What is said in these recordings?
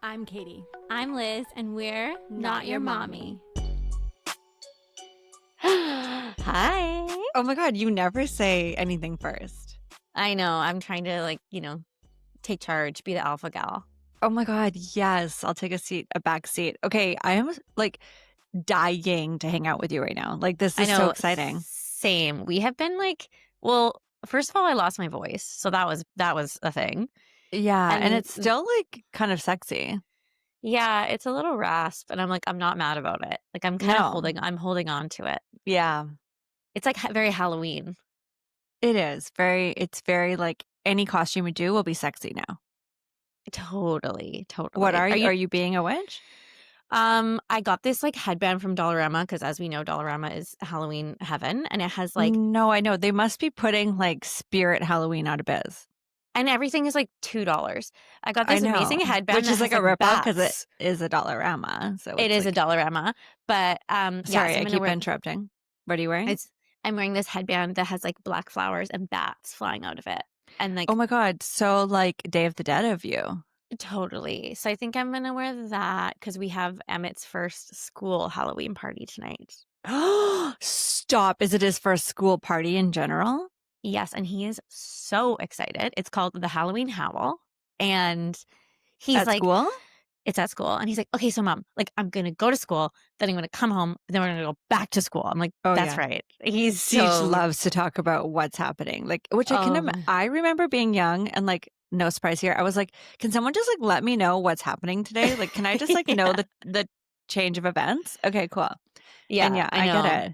I'm Katie. I'm Liz, and we're not your mommy. Hi. Oh my God, you never say anything first. I know. I'm trying to, take charge, be the alpha gal. Oh my God, yes. I'll take a back seat. Okay, I am like dying to hang out with you right now. Like, this I is so know. exciting. Same. We have been well, first of all, I lost my voice, so that was a thing. Yeah, and And it's still like kind of sexy. yeah, it's a little rasp, and I'm not mad about it. Like I'm kind of No. I'm holding on to it. Yeah, It's like very Halloween. it is. It's very like any costume you do will be sexy now. Totally, What totally. are Are you? you? Are you being a witch? I got this headband from Dollarama because as we know, Dollarama is Halloween heaven, and it has No, I know. They must be putting like Spirit Halloween out of biz. and everything is $2. I got I this amazing know. headband Which that is like has a ripoff because it bats. is a Dollarama. So It it's is a like, Dollarama, but yeah, sorry, so I keep interrupting. What are you wearing? I'm wearing this headband that has black flowers and bats flying out of it, and Oh my God. So like Day of the Dead of you. totally. So I think I'm gonna wear that because we have Emmett's first school Halloween party tonight. Stop. Is it his first school party in general? Yes, and he is so excited. It's called the Halloween Howl, and he's At like, school? it's at school. And he's like, okay, so mom, I'm going to go to school, then I'm going to come home, then we're going to go back to school. I'm like, Oh that's yeah. right. He's Siege so, loves to talk about what's happening. Like, which oh, I remember being young and like, no surprise here. I was like, can someone just like let me know what's happening today? Like, can I just like know yeah, the change of events? Okay, cool. And yeah, yeah, I I get know. it.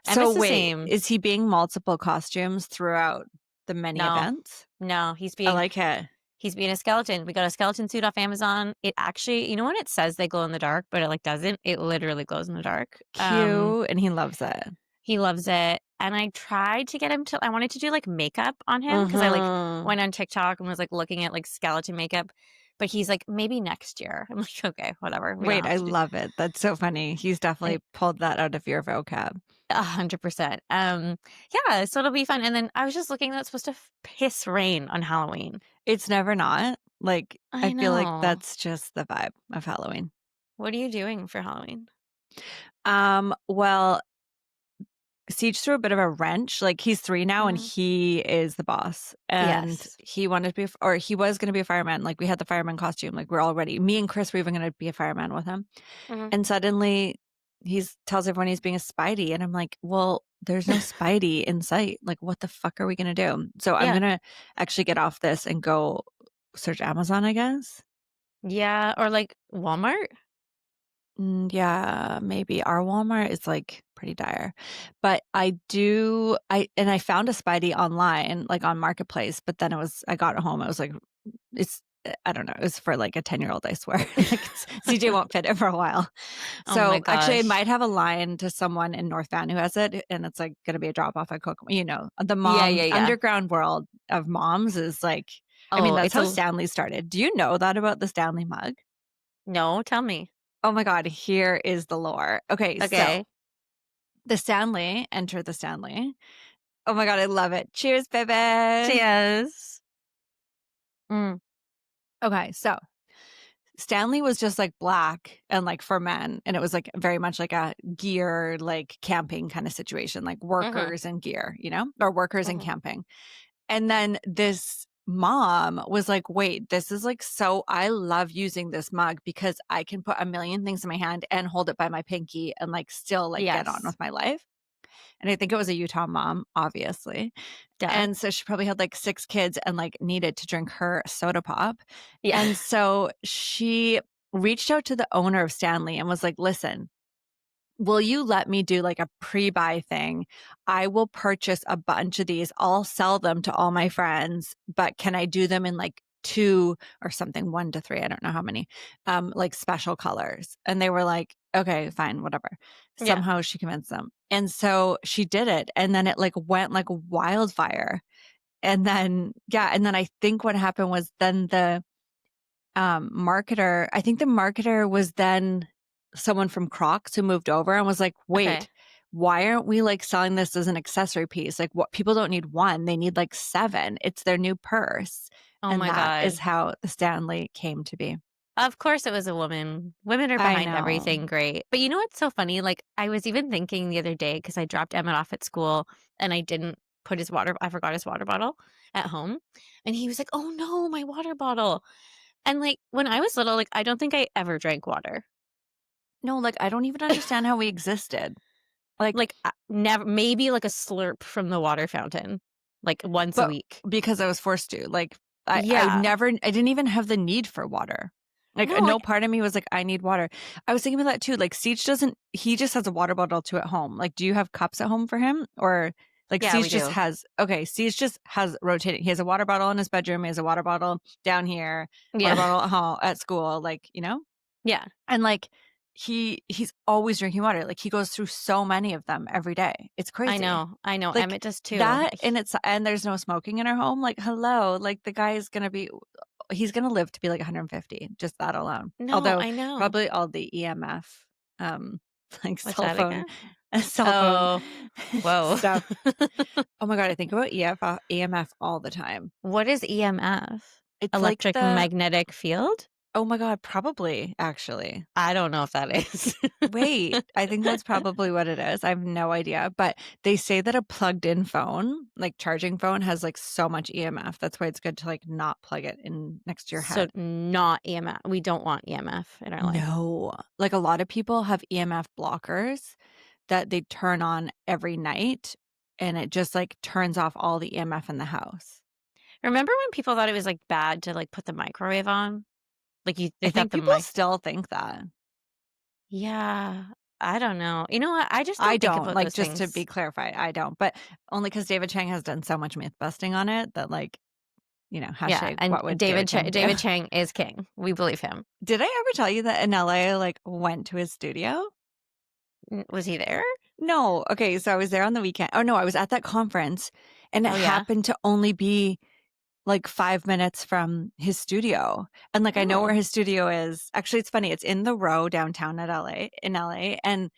So Emmett's the wait, same. is he being multiple costumes throughout the many No, events? no, I like it. he's being a skeleton. We got a skeleton suit off Amazon. It actually, you know when it says they glow in the dark, but it doesn't, it literally glows in the dark. Cute, and he loves it. He loves it. And I tried to get him I wanted to do makeup on him because I Mm-hmm. went on TikTok and was looking at skeleton makeup, but he's like, maybe next year. I'm like, okay, whatever. We don't Wait, have I to do love it. That's so funny. He's I- definitely pulled that out of your vocab. 100%. Yeah, so it'll be fun. And then I was just looking that it's supposed to piss rain on Halloween. It's never not. Like, I I feel like know. that's just the vibe of Halloween. What are you doing for Halloween? Well, Siege threw a bit of a wrench. Like he's 3 now and Mhm. he is the boss. And Yes. he wanted to be, or he was going to be a fireman. Like we had the fireman costume. Like we're all ready. Me and Chris were even going to be a fireman with him. Mhm. And suddenly tells everyone he's being a Spidey. And I'm like, well, there's no Spidey in sight. Like, what the fuck are we going to do? So I'm Yeah. going to actually get off this and go search Amazon, I guess. Yeah. Or Walmart. Yeah, maybe our Walmart is like pretty dire. But I found a Spidey online, like on Marketplace, but then I got it home. It was like, I don't know. It was for like a 10-year-old, I swear. CJ won't fit it for a while. Oh my So actually, I gosh. might have a line to someone in North Van who has it, and it's like going to be a drop off at Coco. The Yeah. mom Yeah. Yeah. underground world of moms is like, I mean, Oh, that's it's how a, Stanley started. Do you know that about the Stanley mug? no, tell me. Oh my God, here is the lore. Okay, so Okay. the Stanley, enter the Stanley. Oh my God, I love it. Cheers, baby. Cheers. Mm. Okay, so Stanley was just like black and like for men. And it was like very much like a gear, like camping kind of situation, like Mhm. workers and gear, or workers and Mhm. camping. And then this mom was like, wait, this is like I love using this mug because I can put a million things in my hand and hold it by my pinky and like still like get on Yes. with my life. And I think it was a Utah mom, obviously. Duh. And so she probably had like 6 kids and like needed to drink her soda pop. Yeah. And so she reached out to the owner of Stanley and was like, listen, will you let me do like a pre-buy thing? I will purchase a bunch of these. I'll sell them to all my friends, but can I do them in like 2 or something, 1 to 3, I don't know how many, like special colors? And they were like, okay, fine, whatever. Yeah. Somehow she convinced them. And so she did it. And then it like went like wildfire. And then, yeah. And then I think what happened was then I think the marketer was then someone from Crocs who moved over and was like, Okay. wait, why aren't we like selling this as an accessory piece? Like what people don't need 1, they need like 7. It's their new purse. Oh And my that is God. how the Stanley came to be. Of course it was a woman. Women are I behind know. everything great. But you know what's so funny? Like, I was even thinking the other day because I dropped Emmett off at school and I didn't put I forgot his water bottle at home. And he was like, "Oh no, my water bottle." And like when I was little, like I don't think I ever drank water. No, like, I don't even understand how we existed. Like, Like never, maybe like a slurp from the water fountain, like once a but week. because I was forced to, like, Yeah. I didn't even have the need for water. Like, No, no like part of me was like, I need water. I was thinking about that too. Like, Siege doesn't, he just has a water bottle too at home. Like, do you have cups at home for him? Or like, yeah, we Siege just do. has, okay, Siege just has rotating. He has a water bottle in his bedroom. He has a water bottle down here, water Yeah. bottle at home, at school, like, Yeah. and like, he's always drinking water. Like, he goes through so many of them every day. It's I crazy. know. I know. Like Emmett does too. that, and there's no smoking in our home. Like, hello, like the guy is gonna be, he's gonna live to be like 150, just that alone. No, Although I know. probably all the EMF, like What's that again? cell phone Oh, whoa. stuff. Oh my god, I think about EMF all the time. What is EMF? It's like Electric the, magnetic field? oh my god, probably actually. I don't know if that is. Wait, I think that's probably what it is. I have no idea. But they say that a plugged in phone, like charging phone, has like so much EMF. That's why it's good to like not plug it in next to your So head. not EMF. We don't want EMF in our life. No. Like a lot of people have EMF blockers that they turn on every night and it just like turns off all the EMF in the house. Remember when people thought it was like bad to like put the microwave on? Like they I thought think the people mic. still think that. Yeah. I don't know. You know what? I just I don't think don't, about like, those just to be things. clarified, I don't. But only because David Chang has done so much myth busting on it that like, Yeah. hashtag And what would David Chang do? David Chang is king. We believe him. Did I ever tell you that in LA, I, like, went to his studio? Was he there? No. Okay, so I was there on the weekend. Oh, no, I was at that conference, and it Oh yeah. happened to only be, like, 5 minutes from his studio, and, like, I know where Oh. his studio is. Actually, it's funny, it's in the Row downtown in LA, and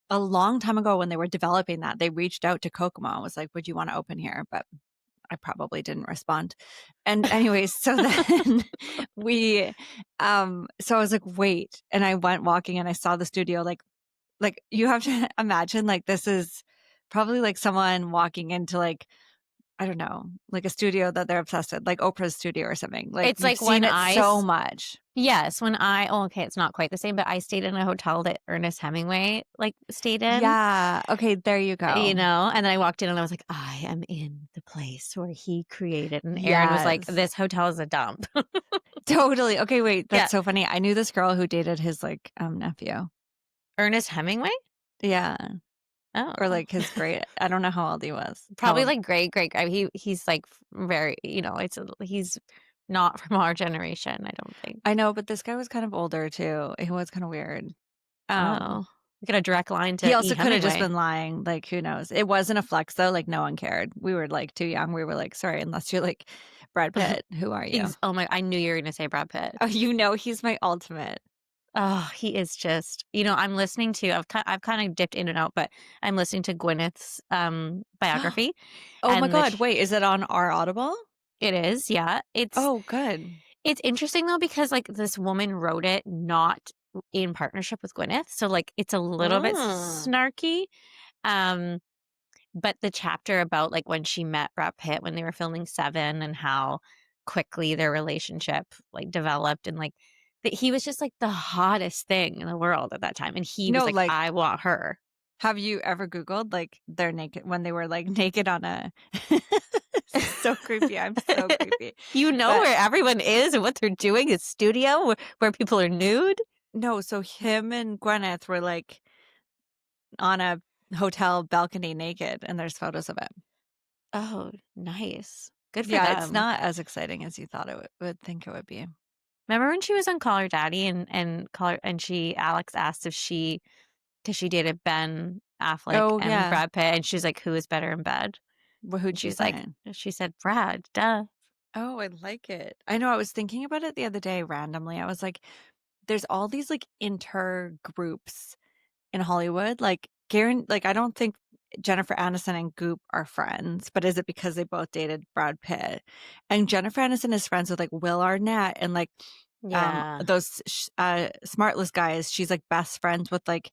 a long time ago when they were developing that, they reached out to Kokomo and was like, "Would you wanna open here?" But I probably didn't respond. And anyways, so then we so I was like, "Wait." And I went walking and I saw the studio, like you have to imagine like this is probably like someone walking into like, I don't know, like a studio that they're obsessed with, like Oprah's studio or something. Like It's you've like seen when it so much. yes, when oh, okay, it's not quite the same, but I stayed in a hotel that Ernest Hemingway like stayed in, Yeah. Okay, there you you go. know, and then I walked in and I was like, I am in the place where he created. And Aaron was like, Yes. this hotel is a dump. Totally. Okay, wait, Yeah. that's so funny. I knew this girl who dated his like nephew. Ernest Hemingway? Yeah. Or Oh, like his great, I don't know how old he was. How probably old? like great. He's like very, he's not from our generation, I don't think. I know, but this guy was kind of older too. He was kind of weird. Um, Oh, we got a direct line he to E. also could have just Hemingway. been lying. Like, who knows? It wasn't a flex though. Like, no one cared. We were like too young. We were like, sorry, unless you're like Brad Pitt, who are you? Oh my, I knew you were going to say Brad Pitt. Oh, he's my ultimate. Oh, he is just, I'm listening to, I've kind of dipped in and out, but I'm listening to Gwyneth's biography. Oh my And God. Wait, is it on our Audible? it is, yeah. Oh, good. It's interesting though, because like this woman wrote it not in partnership with Gwyneth. So like it's a little bit Mm. snarky. Um, but the chapter about like when she met Brad Pitt when they were filming Seven and how quickly their relationship like developed and like that he was just like the hottest thing in the world at that time. And he was No, like, like, I want her. have you ever Googled like their naked when they were like naked on a so creepy. I'm so creepy. You know But where everyone is and what they're doing is studio where people are nude. no, so him and Gwyneth were like on a hotel balcony naked and there's photos of it. Oh, nice. Good for Yeah, it's them. not as exciting as you thought it would think it would be. Remember when she was on Call Her Daddy and Alex asked if she because she dated Ben Affleck Oh and yeah. Brad Pitt and she's like, who is better in bed? Well, And who'd she she was like, say? she said Brad, duh. Oh, I like it. I know I was thinking about it the other day randomly. I was like, there's all these like inter groups in Hollywood. Like Garen, like I don't think Jennifer Aniston and Goop are friends, but is it because they both dated Brad Pitt? And Jennifer Aniston is friends with like Will Arnett and like Yeah. those Smartless guys. She's like best friends with like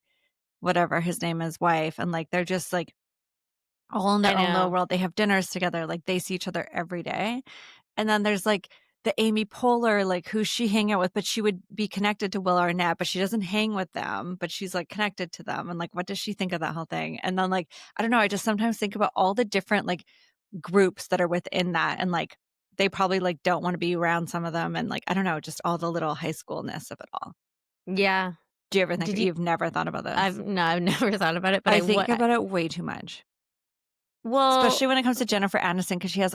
whatever his name is, wife, and like they're just like all in I their own little know. world. They have dinners together, like they see each other every day. And then there's like the Amy Poehler, like who she hang out with, but she would be connected to Will Arnett, but she doesn't hang with them, but she's like connected to them. And like, what does she think of that whole thing? And then like, I don't know, I just sometimes think about all the different like groups that are within that. And like, they probably like don't want to be around some of them. And like, I don't know, just all the little high schoolness of it all. Yeah. Do you ever think Did you you've never thought about I've this? no, I've never thought about it, but I I think what about it way too much. well, Especially when it comes to Jennifer Aniston, because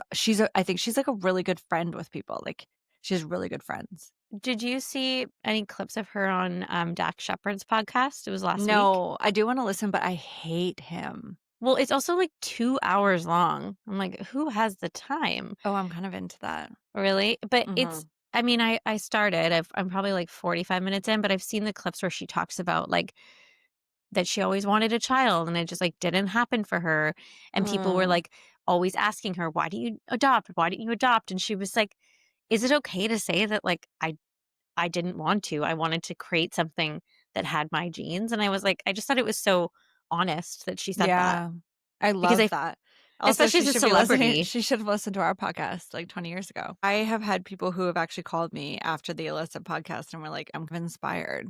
I think she's like a really good friend with people. Like she has really good friends. did you see any clips of her on Dax Shepard's podcast? It was last week. No, I do want to listen, but I hate him. Well, it's also like 2 hours long. I'm like, who has the time? Oh, I'm kind of into that. Really? But Hmm. it's I mean, I started. I'm probably like 45 minutes in, but I've seen the clips where she talks about like that she always wanted a child and it just like didn't happen for her. And people were Mm, like always asking her, "Why do you adopt? Why didn't you adopt?" And she was like, "Is it okay to say that like I didn't want to. I wanted to create something that had my genes." And I was like, I just thought it was so honest that she said that yeah, I because love I that. Also, especially she as a should be listening. celebrity. She should have listened to our podcast like 20 years ago. I have had people who have actually called me after the Illicit podcast and were like, I'm inspired.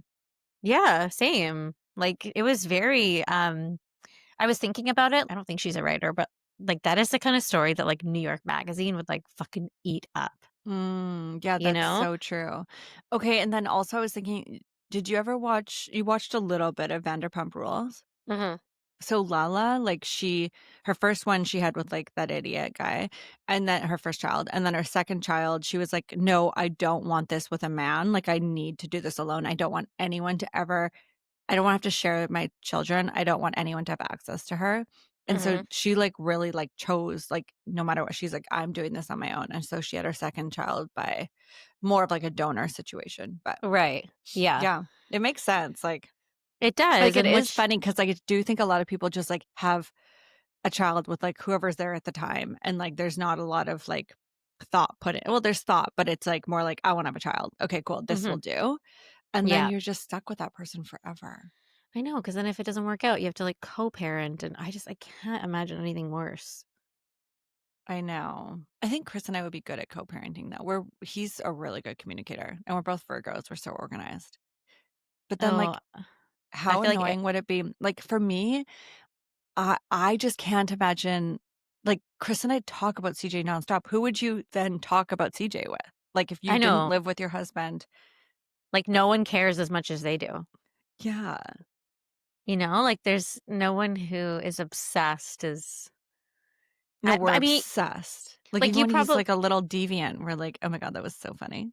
Yeah, same. Like it was very I was thinking about it. I don't think she's a writer, but like that is the kind of story that like New York Magazine would like fucking eat up, Yeah, you that's know? so true. Okay, and then also I was thinking, did you ever you watched a little bit of Vanderpump Rules? Mhm. So Lala, like her first one she had with like that idiot guy, and then her first child, and then her second child, she was like, no, I don't want this with a man. Like, I need to do this alone. I don't want anyone to ever, I don't want to have to share my children. I don't want anyone to have access to her. And so Mhm. she like really like chose like no matter what, she's like, I'm doing this on my own. And so she had her second child by more of like a donor situation. But Right. Yeah. yeah, it makes sense. It does. Like it And is which funny because like, I do think a lot of people just like have a child with like whoever's there at the time. And like there's not a lot of like thought put in. Well, there's thought, but it's like more like, I want to have a child. Okay, cool. This will mhm. do. And then Yeah. you're just stuck with that person forever. I know, because then if it doesn't work out, you have to like co-parent and I can't imagine anything worse. I know. I think Chris and I would be good at co-parenting though. He's a really good communicator and we're both Virgos. We're so organized. But then Oh, like I how feel like annoying would it be? Like for me, I just can't imagine like Chris and I talk about CJ nonstop. Who would you then talk about CJ with? Like if you I didn't know, live with your husband. like no one cares as much as they do. Yeah. You know, like there's no one who is obsessed as No, we're I mean, obsessed. Like like even you when he's probably like a little deviant, we're like, oh my God, that was so funny.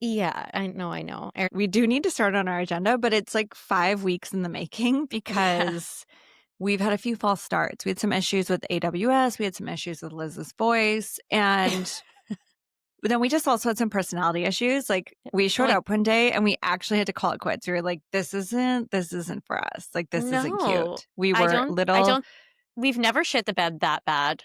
yeah, I know. We do need to start on our agenda, but it's like 5 weeks in the making Yeah. because we've had a few false starts. We had some issues with AWS. We had some issues with Liz's voice. And then we just also had some personality issues. Like we showed Like up one day and we actually had to call it quits. We were like, this isn't for us. Like this isn't no. cute. We I were don't I little, don't we've never shit the bed that bad.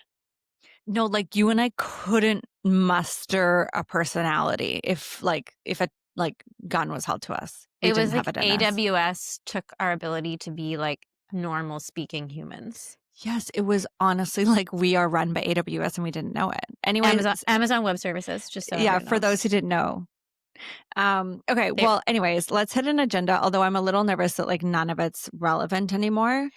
no, like you and I couldn't muster a personality if a like gun was held to us. We It didn't was have like it in us. AWS took our ability to be like normal speaking humans. Yes, it was honestly like we are run by AWS and we didn't know it. Anyways, Amazon Web Services, just so yeah, everyone for those knows. who didn't know. Okay, They well, anyways, let's hit an agenda, although I'm a little nervous that like none of it's relevant anymore.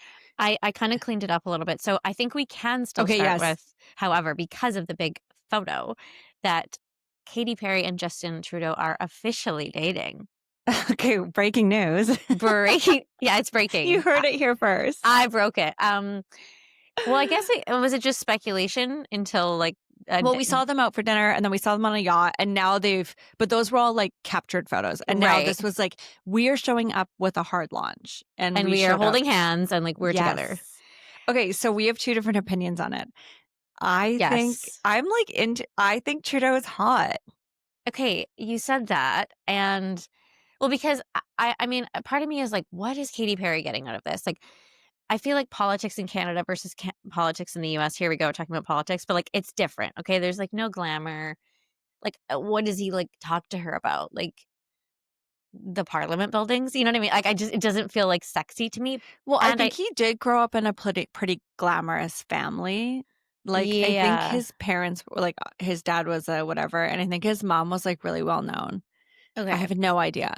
I kind of cleaned it up a little bit. So I think we can still Okay, start yes. with, however, because of the big photo, that Katy Perry and Justin Trudeau are officially dating. Okay, breaking news. Breaking, yeah, it's You breaking. heard it here first. I broke it. Well, I guess it was it just speculation until like uh, Well, we saw them out for dinner and then we saw them on a yacht and now but those were all like captured photos. And now right, this was like, we are showing up with a hard launch and and we we are showed up. holding hands and like we're together. Yes. Okay, so we have two different opinions on it. Yes. I think Trudeau is hot. Okay, you said that, and well, because I mean, a part of me is like, what is Katy Perry getting out of this? Like, I feel like politics in Canada versus politics in the US. Here we go, talking about politics, but like, it's different. Okay, there's like no glamour. Like, what does he like talk to her about? Like, the parliament buildings, you know what I mean? Like, I just it doesn't feel, like, sexy to me, Well, I and think he did grow up in a pretty glamorous family. Like, I think Yeah. his parents were like, his dad was a whatever, and I think his mom was, like, really well known. I Okay. have no idea.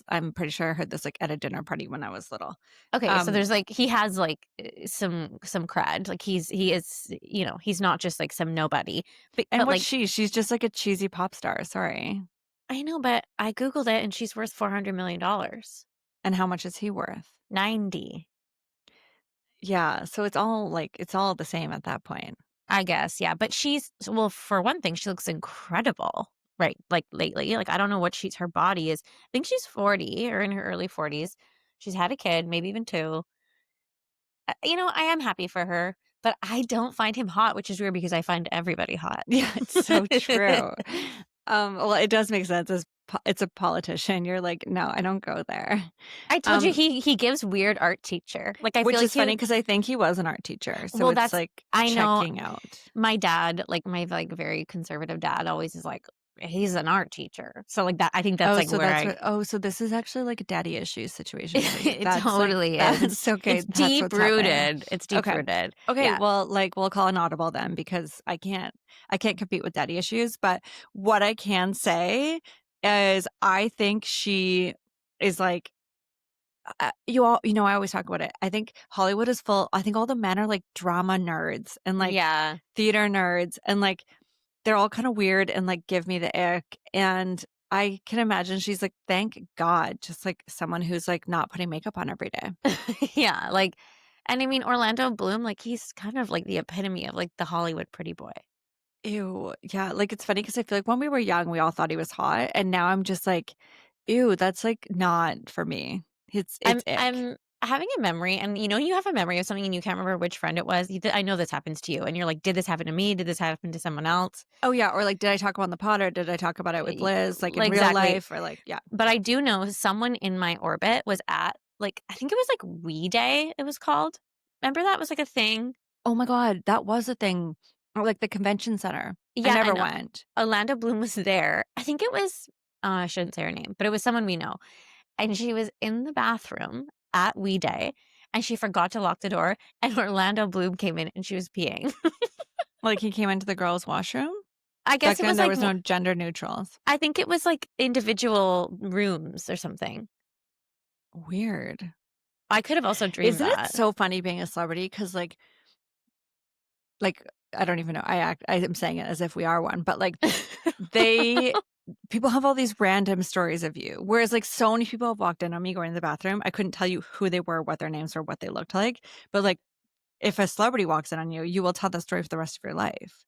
I'm pretty sure I heard this, like, at a dinner party when I was little. Okay, so Um, there's, like he has, like, some cred, like, he is, he's not just, like, some nobody, and but, what's like she? She's just, like, a cheesy pop star, sorry. I know, but I Googled it, and she's worth $400,000,000. And how much is he worth? 90. Yeah, so it's all the same at that point. I guess, yeah, but well, for one thing, she looks incredible, right, like, lately, like, I don't know what her body is. I think she's 40 or in her early 40s. She's had a kid, maybe even 2. I am happy for her, but I don't find him hot, which is weird because I find everybody hot. Yeah, it's so true. Well, it does make sense as it's a politician. You're like, "No, I don't go there." I told you Um, he gives weird art teacher. Like, I feel which like is he funny would because I think he was an art teacher, so well, it's, that's like, I know checking out. my dad, like, my, like, very conservative dad always is like, "He's an art teacher." So, like, that I think that's, like, where I So this is actually, like, a daddy issues situation for you. it totally is. That's okay, It's that's what's happening. deep-rooted. It's Okay. deep-rooted. Okay, Yeah. well, like, we'll call an audible then because I can't compete with daddy issues, but what I can say is I think she is, like, I always talk about it. I think Hollywood is full I think all the men are, like, drama nerds and, like, Yeah. theater nerds, and, like, they're all kinda weird and, like, give me the ick, and I can imagine she's like, "Thank God," just, like, someone who's, like, not putting makeup on every day. Yeah, like and I mean, Orlando Bloom, like, he's kind of like the epitome of, like, the Hollywood pretty boy. Ew, yeah, like, it's funny because I feel like when we were young, we all thought he was hot, and now I'm just like, "Ew, that's, like, not for me." It's ick. I'm having a memory, and you have a memory of something and you can't remember which friend it was. I know this happens to you, and you're like, "Did this happen to me? Did this happen to someone else?" Oh, yeah, or, like, did I talk about it on the pod, or did I talk about it with Liz, like, in Like real exactly. life, or, like yeah. But I do know someone in my orbit was at, like, I think it was like We Day, it was called. Remember that was like a thing? Oh my god, that was a thing. Or, like, the convention center. I Yeah, never and went. Orlando Bloom was there. I think it was I shouldn't say her name, but it was someone we know. And she was in the bathroom at We Day, and she forgot to lock the door, and Orlando Bloom came in and she was peeing. Like, he came into the girls' washroom? I Back guess it then, was there like was no gender neutrals. I think it was like individual rooms or something. Weird. I could have also dreamed Isn't it that. so funny being a celebrity? Because like, I don't even know, I am saying it as if we are one, but, like, they people have all these random stories of you, whereas, like, so many people have walked in on me going to the bathroom. I couldn't tell you who they were, what their names were, what they looked like, but, like, if a celebrity walks in on you, you will tell that story for the rest of your life.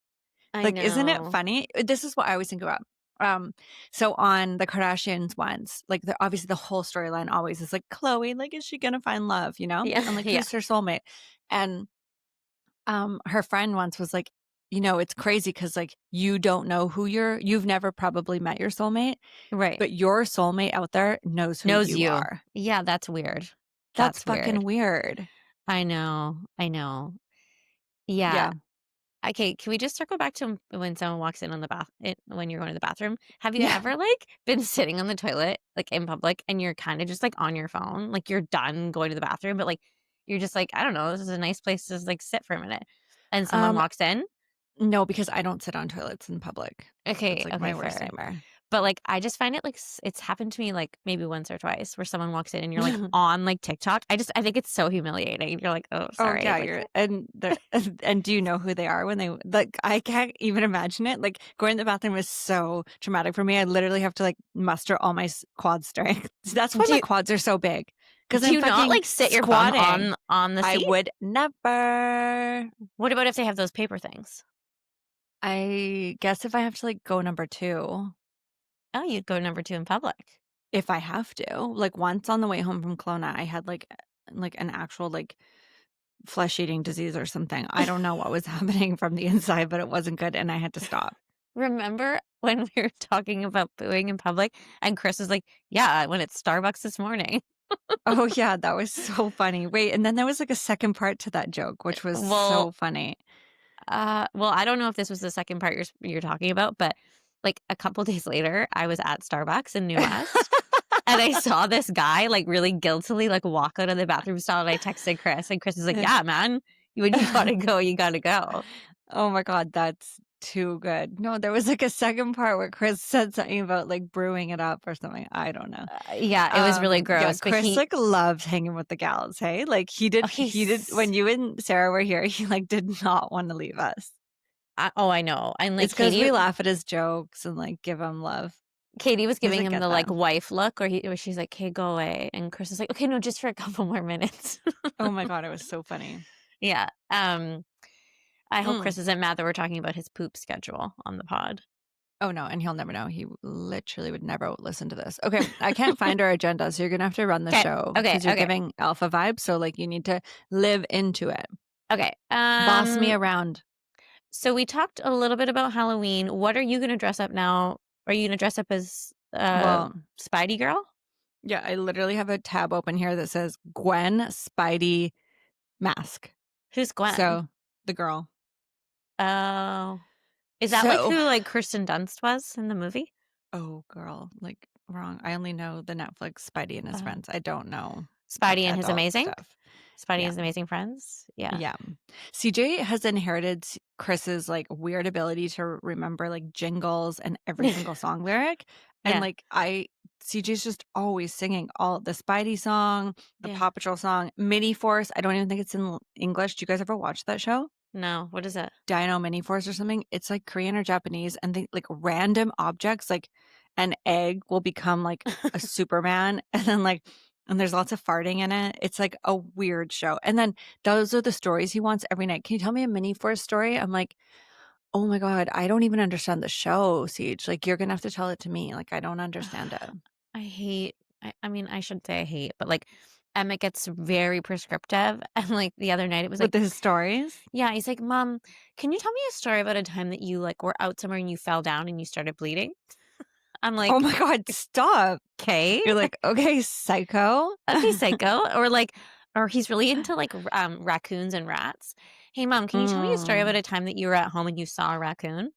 I Like, isn't it know. funny? This is what I always think about. Um, so on the Kardashians once, like, obviously the whole storyline always is like, Chloe, like, is she gonna find love, you know? Yeah, And, like, yeah. who's her soulmate? And her friend once was like, it's crazy because like you don't know you've never probably met your soulmate, Right. but your soulmate out there knows who Knows you you. are. Yeah, that's weird. That's That's fucking weird. weird. I know. I know. Yeah. Yeah. Okay, can we just circle back to when someone walks in on the when you're going to the bathroom? Have you Yeah. ever like been sitting on the toilet like in public and you're kind of just like on your phone, like you're done going to the bathroom, but like you're just like, I don't know, this is a nice place to like sit for a minute, and someone Um, walks in? no, because I don't sit on toilets in public. Okay, That's like okay, my worst fair. nightmare. But like I just find it like it's happened to me like maybe once or twice where someone walks in and you're like on like TikTok. I think it's so humiliating. You're like, oh, Oh sorry, yeah, like you're and do you know who they are when they like I can't even imagine it. Like going to the bathroom is so traumatic for me. I literally have to like muster all my quad strength. That's why my do quads are so big because do I'm you not fucking like sit your bum squatting. on the I seat? would never. What about if they have those paper things? I guess if I have to like go number 2, Oh, you'd go number 2 in public. if I have to. Like once on the way home from Kelowna, I had like an actual like flesh-eating disease or something. I don't know what was happening from the inside, but it wasn't good and I had to stop. Remember when we were talking about booing in public and Chris was like, "Yeah, I went at Starbucks this morning." Oh, yeah, that was so funny. Wait, and then there was, like, a second part to that joke, which was Well, so funny. I don't know if this was the second part you're talking about, but like a couple days later, I was at Starbucks in New West And I saw this guy like really guiltily like walk out of the bathroom stall, and I texted Chris, and Chris is like, "Yeah, man, when you gotta go, you gotta go." Oh my God, that's too good. No, there was like a second part where Chris said something about like brewing it up or something. I don't know. Yeah, it was really Yeah, gross. But Chris like loved hanging with the gals. Hey, like he did when you and Sarah were here. He like did not want to leave us. I know. And like It's because we laugh at his jokes and like give him love. Katie was giving him get the like that. wife look, where she's like, "Okay, go away," and Chris is like, "Okay, no, just for a couple more minutes." Oh my God, it was so funny. Yeah. I hope Mm. Chris isn't mad that we're talking about his poop schedule on the pod. Oh no, and he'll never know. He literally would never listen to this. Okay, I can't find our agenda, so you're gonna have to run the show. Okay, because you're okay. giving alpha vibes, so like you need to live into it. Okay. Boss me around. So we talked a little bit about Halloween. What are you gonna dress up now? Are you gonna dress up as Well, Spidey girl? yeah, I literally have a tab open here that says Gwen Spidey mask. Who's Gwen? So the girl. Oh, is that like who like Kirsten Dunst was in the movie? Oh, girl, like wrong. I only know the Netflix Spidey and his friends. I don't know Spidey like, and his amazing stuff. Spidey and his amazing friends. Yeah. Yeah. CJ has inherited Chris's like weird ability to remember like jingles and every single song lyric. And Yeah. like CJ's just always singing all the Spidey song, the Paw Patrol song, Mini Force. I don't even think it's in English. Do you guys ever watch that show? No. What is it? Dino Mini Force or something. It's like Korean or Japanese, and they like random objects, like an egg will become like a Superman, and then like, and there's lots of farting in it. It's like a weird show. And then those are the stories he wants every night. Can you tell me a Mini Force story? I'm like, oh my God, I don't even understand the show, Siege. Like, you're gonna have to tell it to me. Like, I don't understand it. I mean, I should say I hate, but like Emmett gets very prescriptive. And like the other night it was like with his stories. Yeah, he's like, "Mom, can you tell me a story about a time that you like were out somewhere and you fell down and you started bleeding?" I'm like, oh my God, stop. Okay. You're like, okay, psycho. Okay, psycho. Or he's really into like raccoons and rats. Hey, Mom, can you tell me a story about a time that you were at home and you saw a raccoon?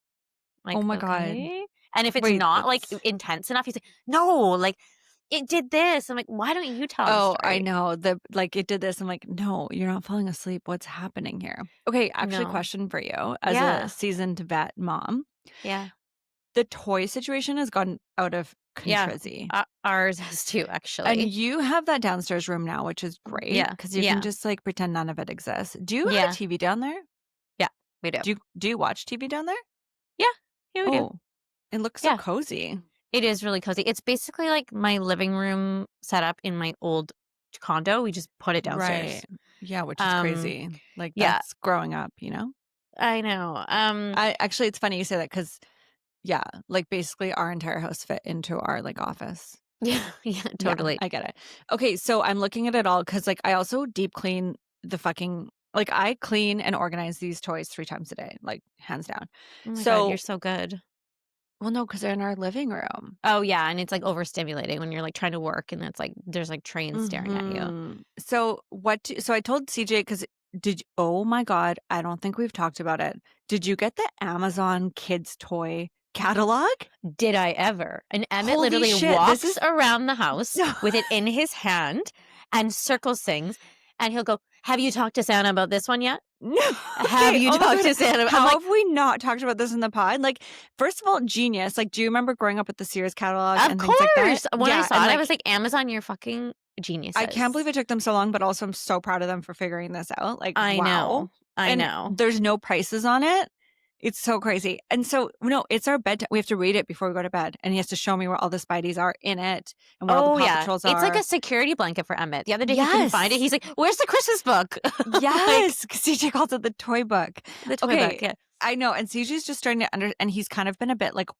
Like, oh my okay. God. And if it's not like intense enough, he's like, no, like it did this. I'm like, why don't you tell us? Oh, I know. It did this. I'm like, no, you're not falling asleep. What's happening here? Okay, actually, question for you as a seasoned vet mom. Yeah. The toy situation has gone out of control. Ours has too, actually. And you have that downstairs room now, which is great. Yeah. Because you can just like pretend none of it exists. Do you have a TV down there? Yeah, we do. Do you watch TV down there? Yeah, we do. It looks so cozy. It is really cozy. It's basically like my living room set up in my old condo. We just put it downstairs. Right. Yeah, which is crazy. Like that's growing up, you know? I know. Actually, it's funny you say that because like basically our entire house fit into our like office. Yeah, totally. Yeah, I get it. Okay, so I'm looking at it all because like I also deep clean the fucking like I clean and organize these toys 3 times a day, like hands down. Oh my God, you're so good. Well, no, because they're in our living room. Oh yeah, and it's like overstimulating when you're like trying to work and it's like there's like trains staring at you. So so I told CJ because oh my God, I don't think we've talked about it. Did you get the Amazon kids toy catalog? Did I ever? And Emmett literally walks around the house with it in his hand and circles things, and he'll go, "Have you talked to Santa about this one yet? No. Have you talked to Santa? How have we not talked about this in the pod? Like, first of all, genius. Like, do you remember growing up with the Sears catalog and things like that? When I saw it, I was like, Amazon, you're fucking geniuses. I can't believe it took them so long, but also I'm so proud of them for figuring this out. Like, I wow. I know. There's no prices on it. It's so crazy. And so, no, it's our bedtime. We have to read it before we go to bed. And he has to show me where all the Spideys are in it and where all the Paw Patrols are. It's like a security blanket for Emmett. The other day he couldn't find it. He's like, "Where's the Christmas book?" Yes, because CJ calls it the toy book. The toy book, yeah. I know. And CJ's just starting to and he's kind of been a bit like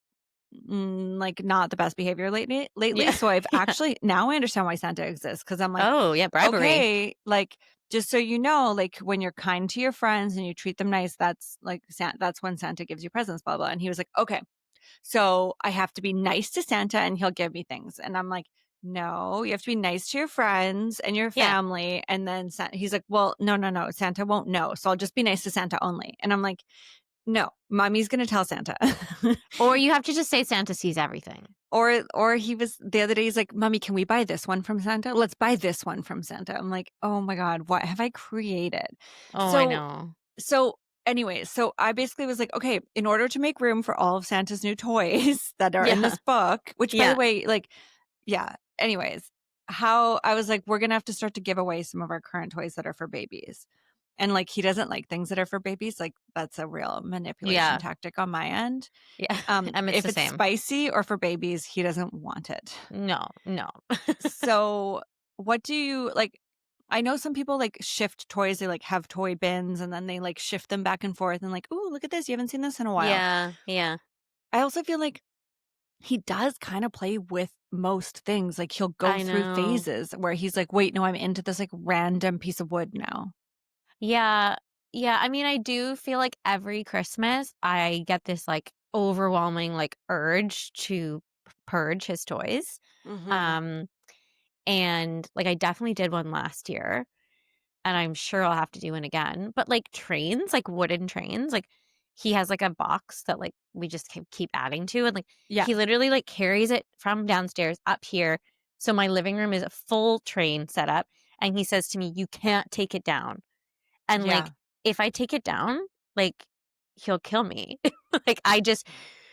not the best behavior lately. Yeah. So I've actually, now I understand why Santa exists. Because I'm like, oh, yeah, bribery. Okay, like, just so you know, like when you're kind to your friends and you treat them nice, that's like that's when Santa gives you presents, blah blah. And he was like, okay, so I have to be nice to Santa and he'll give me things. And I'm like, no, you have to be nice to your friends and your family. And then he's like, well, no, Santa won't know, so I'll just be nice to Santa only. And I'm like, No, mommy's gonna tell Santa. Or you have to just say Santa sees everything. Or he was the other day, he's like, "Mommy, can we buy this one from Santa? Let's buy this one from Santa." I'm like, "Oh my God, what have I created?" Oh, I So know. so anyway, so I basically was like, "Okay, in order to make room for all of Santa's new toys that are in Yeah. this book," which by the Yeah. way, like, yeah, anyways, how I was like, "We're gonna have to start to give away some of our current toys that are for babies." And, like, he doesn't like things that are for babies, like, that's a real manipulation Yeah. tactic on my end. Yeah. Emmett's If the it's same. spicy or for babies, he doesn't want it. No, no. So, what do you like, I know some people, like, shift toys, they, like, have toy bins, and then they, like, shift them back and forth and like, "Ooh, look at this, you haven't seen this in a while." Yeah, yeah. I also feel like he does kinda play with most things, like, he'll go I through know. phases where he's like, "Wait, no, I'm into this, like, random piece of wood now." Yeah. Yeah, I mean, I do feel like every Christmas, I get this, like, overwhelming, like, urge to purge his toys. Mhm. Um, and, like, I definitely did one last year, and I'm sure I'll have to do one again. But, like, trains, like, wooden trains, like, he has, like, a box that, like, we just keep adding to, and, like, Yeah, he literally, like, carries it from downstairs up here. So my living room is a full train setup, and he says to me, "You can't take it down." And, like, yeah. if I take it down, like, he'll kill me. Like, I just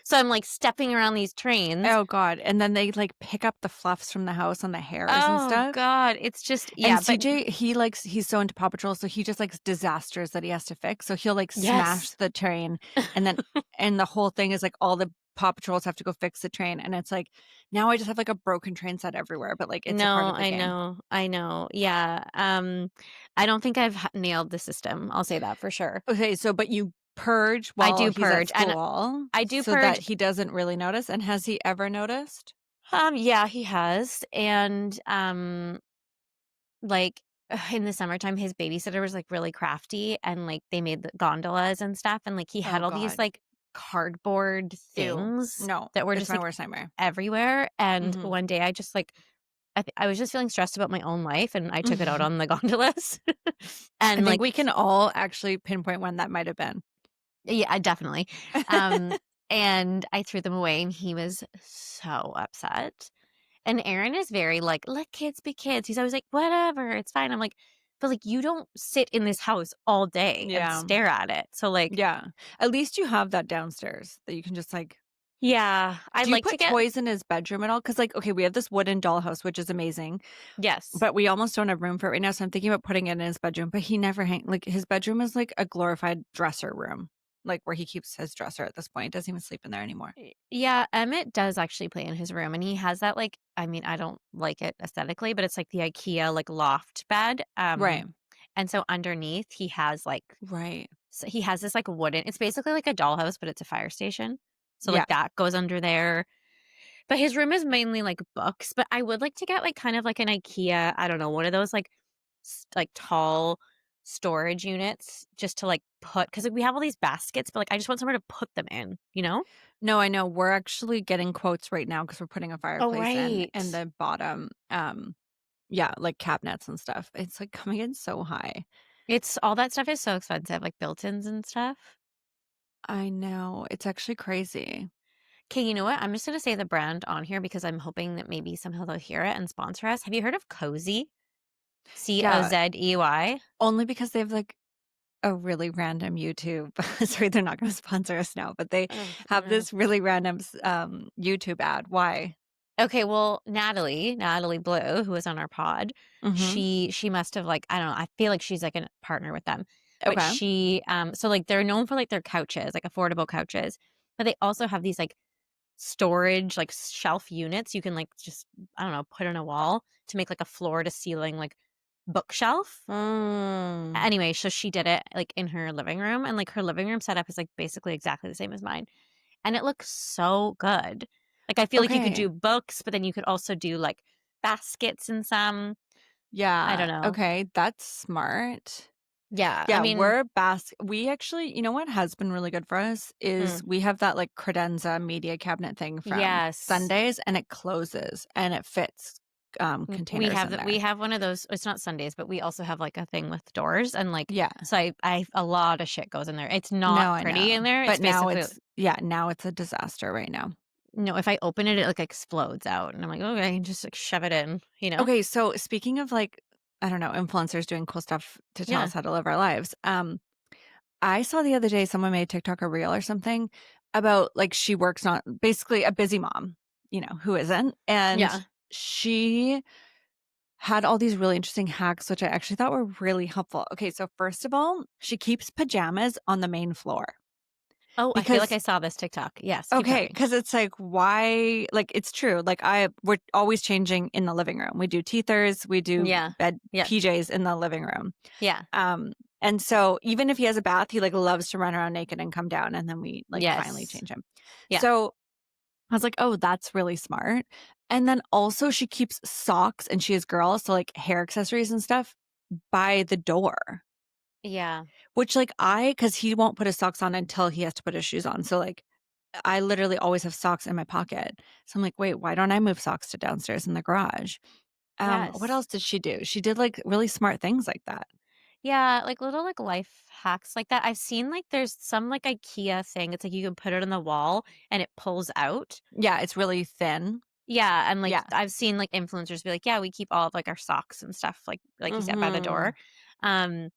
so I'm, like, stepping around these trains. Oh god, and then they, like, pick up the fluffs from the house on the hairs and Oh stuff. god, it's just And yeah, but CJ, he's so into Paw Patrol, so he just likes disasters that he has to fix, so he'll, like, smash yes. the train, and then and the whole thing is, like, all the Paw Patrols have to go fix the train, and it's like, now I just have, like, a broken train set everywhere, but, like, it's a part No, of the game. I know, yeah, I don't think I've nailed the system, I'll say that for sure. Okay, so but you purge I while do he's at purge, and school I do so that purge. he doesn't really notice, and has he ever noticed? Yeah, he has, and, like, in the summertime, his babysitter was, like, really crafty, and, like, they made the gondolas and stuff, and, like, he had Oh all these, god. like, cardboard Ew. things No, that were it's just, my like, worst nightmare. everywhere, and Mhm. one day I just, like I was just feeling stressed about my own life, and I took it out on the gondolas, I and, think like we can all actually pinpoint when that might have been. yeah, I definitely, um, and I threw them away, and he was so upset. And Aaron is very like, "Let kids be kids." He's always like, "Whatever, it's fine." I'm like, "But, like, you don't sit in this house all day and Yeah. stare at it." So, like Yeah. At least you have that downstairs that you can just, like, yeah, I'd do you like to put get toys in his bedroom at all? Because like, okay, we have this wooden dollhouse, which is amazing, yes. but we almost don't have room for it right now, so I'm thinking about putting it in his bedroom, but he never like, his bedroom is like a glorified dresser room, like, where he keeps his dresser at this point, doesn't even sleep in there anymore. Yeah, Emmett does actually play in his room, and he has that, like I mean, I don't like it aesthetically, but it's like the IKEA, like, loft bed, Right. and so underneath, he has, like Right. he has this, like, wooden it's basically like a dollhouse, but it's a fire station. So, Yeah. like, that goes under there. But his room is mainly, like, books, but I would like to get, like, kind of like an IKEA, I don't know, one of those, like, like, tall storage units just to, like, put because we have all these baskets, but, like, I just want somewhere to put them in, you know? No, I know, we're actually getting quotes right now because 'cause we're putting a Oh, fireplace in right. the bottom, yeah, like, cabinets and stuff. It's, like, coming in so high. It's all that stuff is so expensive, like built-ins and stuff. I know, it's actually crazy. Okay, you know what? I'm just gonna say the brand on here because I'm hoping that maybe somehow they'll hear it and sponsor us. Have you heard of Cozy? Yeah, Cozey? only because they have, like, a really random YouTube sorry, they're not gonna sponsor us now, but they Oh, oh, have no. this really random YouTube ad. Why? Okay, well, Natalie Blue, who was on our pod, Mhm. she must have, like I don't know, I feel like she's, like, a partner with them, but Okay. so, like, they're known for, like, their couches, like, affordable couches, but they also have these, like, storage, like, shelf units you can, like, just, I don't know, put on a wall to make, like, a floor to ceiling, like, bookshelf. Mm. Anyway, so she did it, like, in her living room, and, like, her living room setup is, like, basically exactly the same as mine, and it looks so good. Like, I feel like you could Okay. do books, but then you could also do, like, baskets in some. I Yeah, don't know. okay, that's smart. Yeah, I Yeah, mean we actually, you know what has been really good for us is mm, we have that, like, credenza media cabinet thing from yes. Sundays, and it closes, and it fits. containers in We there. have one of those. It's not Sundays, but we also have like a thing with doors and like Yeah. so I a lot of shit goes in there. It's not No, I pretty know. in there. It's But now basically it's yeah, now it's a disaster right now. no, if I open it, it like explodes out, and I'm like, okay, just like shove it in, you know? Okay, so speaking of like, I don't know, influencers doing cool stuff to tell Yeah. us how to live our lives. I saw the other day someone made TikTok a reel or something about like she works on basically a busy mom, who isn't. And Yeah. she had all these really interesting hacks, which I actually thought were really helpful. Okay, so first of all, she keeps pajamas on the main floor Oh, I feel like because I saw this TikTok. Yes, keep okay, talking. because it's like why like it's true. Like we're always changing in the living room. We do teethers, we do Yeah. bed Yeah. PJs in the living room. Yeah. Um, and so even if he has a bath, he like loves to run around naked and come down and then we like finally Yes. change him. Yeah. So I was like, oh, that's really smart. And then also she keeps socks and she has girls, so like hair accessories and stuff by the door. Yeah. Which like cause he won't put his socks on until he has to put his shoes on. So like I literally always have socks in my pocket. So I'm like, wait, why don't I move socks to downstairs in the garage? What Yes. else did she do? She did like really smart things like that. Yeah, like little like life hacks like that. I've seen like there's some like IKEA thing. It's like you can put it on the wall and it pulls out. Yeah, it's really thin. Yeah, and like Yeah. I've seen like influencers be like, "Yeah, we keep all of like our socks and stuff like you said by the door." Mhm. Um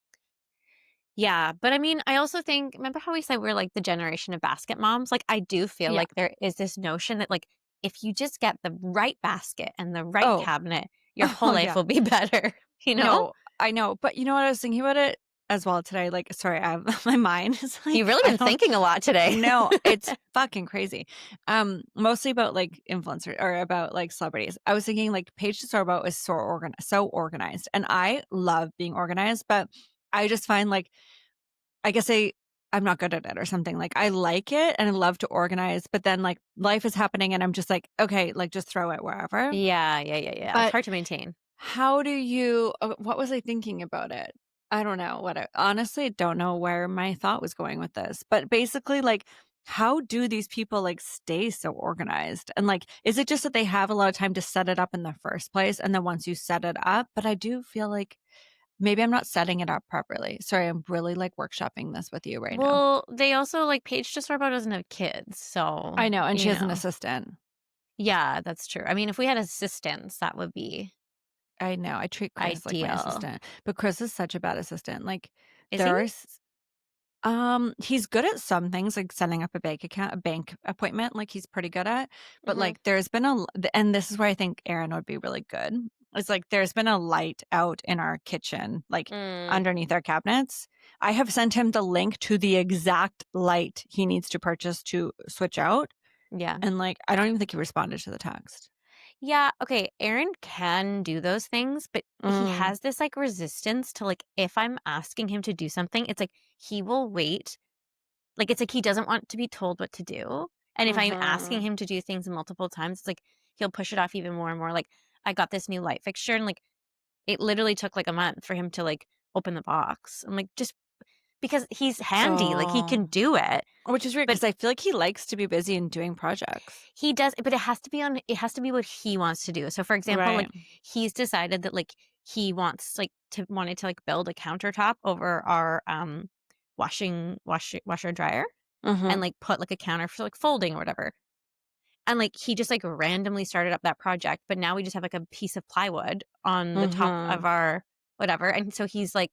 yeah, but I mean, I also think remember how we said we're like the generation of basket moms? Like I do feel Yeah. like there is this notion that like if you just get the right basket and the right Oh. cabinet, your whole Oh, life yeah. will be better, you know? No, I know, but you know what? I was thinking about it as well today, like, sorry, I have my mind is like, You've really I been don't thinking a lot today. no, it's fucking crazy. Mostly about, like, influencers or about, like, celebrities. I was thinking, like, Paige DeSorbo is so organized, and I love being organized, but I just find, like, I guess I'm not good at it or something, like, I like it and I love to organize, but then, like, life is happening and I'm just like, "Okay, like, just throw it wherever." Yeah, yeah, yeah, yeah. It's But hard to maintain. how do you what was I thinking about it? I don't know what I honestly don't know where my thought was going with this. But basically, like, how do these people like stay so organized? And like, is it just that they have a lot of time to set it up in the first place? And then once you set it up, but I do feel like maybe I'm not setting it up properly. Sorry, I'm really like workshopping this with you right now. Well, they also like Paige DeSorbo doesn't have kids, so I know. And she you has an know. assistant. Yeah, that's true. I mean, if we had assistants, that would be I know. I treat Chris like my ideal. assistant, but Chris is such a bad assistant. Like, Is there he? are he's good at some things, like setting up a bank appointment, like he's pretty good at. But Mhm. like there's been and this is where I think Aaron would be really good. It's like there's been a light out in our kitchen, like Mm, underneath our cabinets. I have sent him the link to the exact light he needs to purchase to switch out. yeah. And like I don't even think he responded to the text. Yeah, okay, Aaron can do those things, but he Mm, has this, like, resistance to, like, if I'm asking him to do something, it's like he will wait. Like, it's like he doesn't want to be told what to do, and if I'm asking mm-hmm. him to do things multiple times, it's like he'll push it off even more and more, like, I got this new light fixture, and, like, it literally took, like, a month for him to, like, open the box. I'm like, "Just" because he's handy, like, he Oh, can do it, which is weird but because I feel like he likes to be busy and doing projects. he does, but it has to be what he wants to do. So, for example, Right. like, he's decided that, like, he wants, like, wanted to, like, build a countertop over our, washer dryer and, Mm-hmm. like, put, like, a counter for, like, folding or whatever. And, like, he just, like, randomly started up that project, but now we just have, like, a piece of plywood on the top Mm-hmm. of our whatever, and so he's, like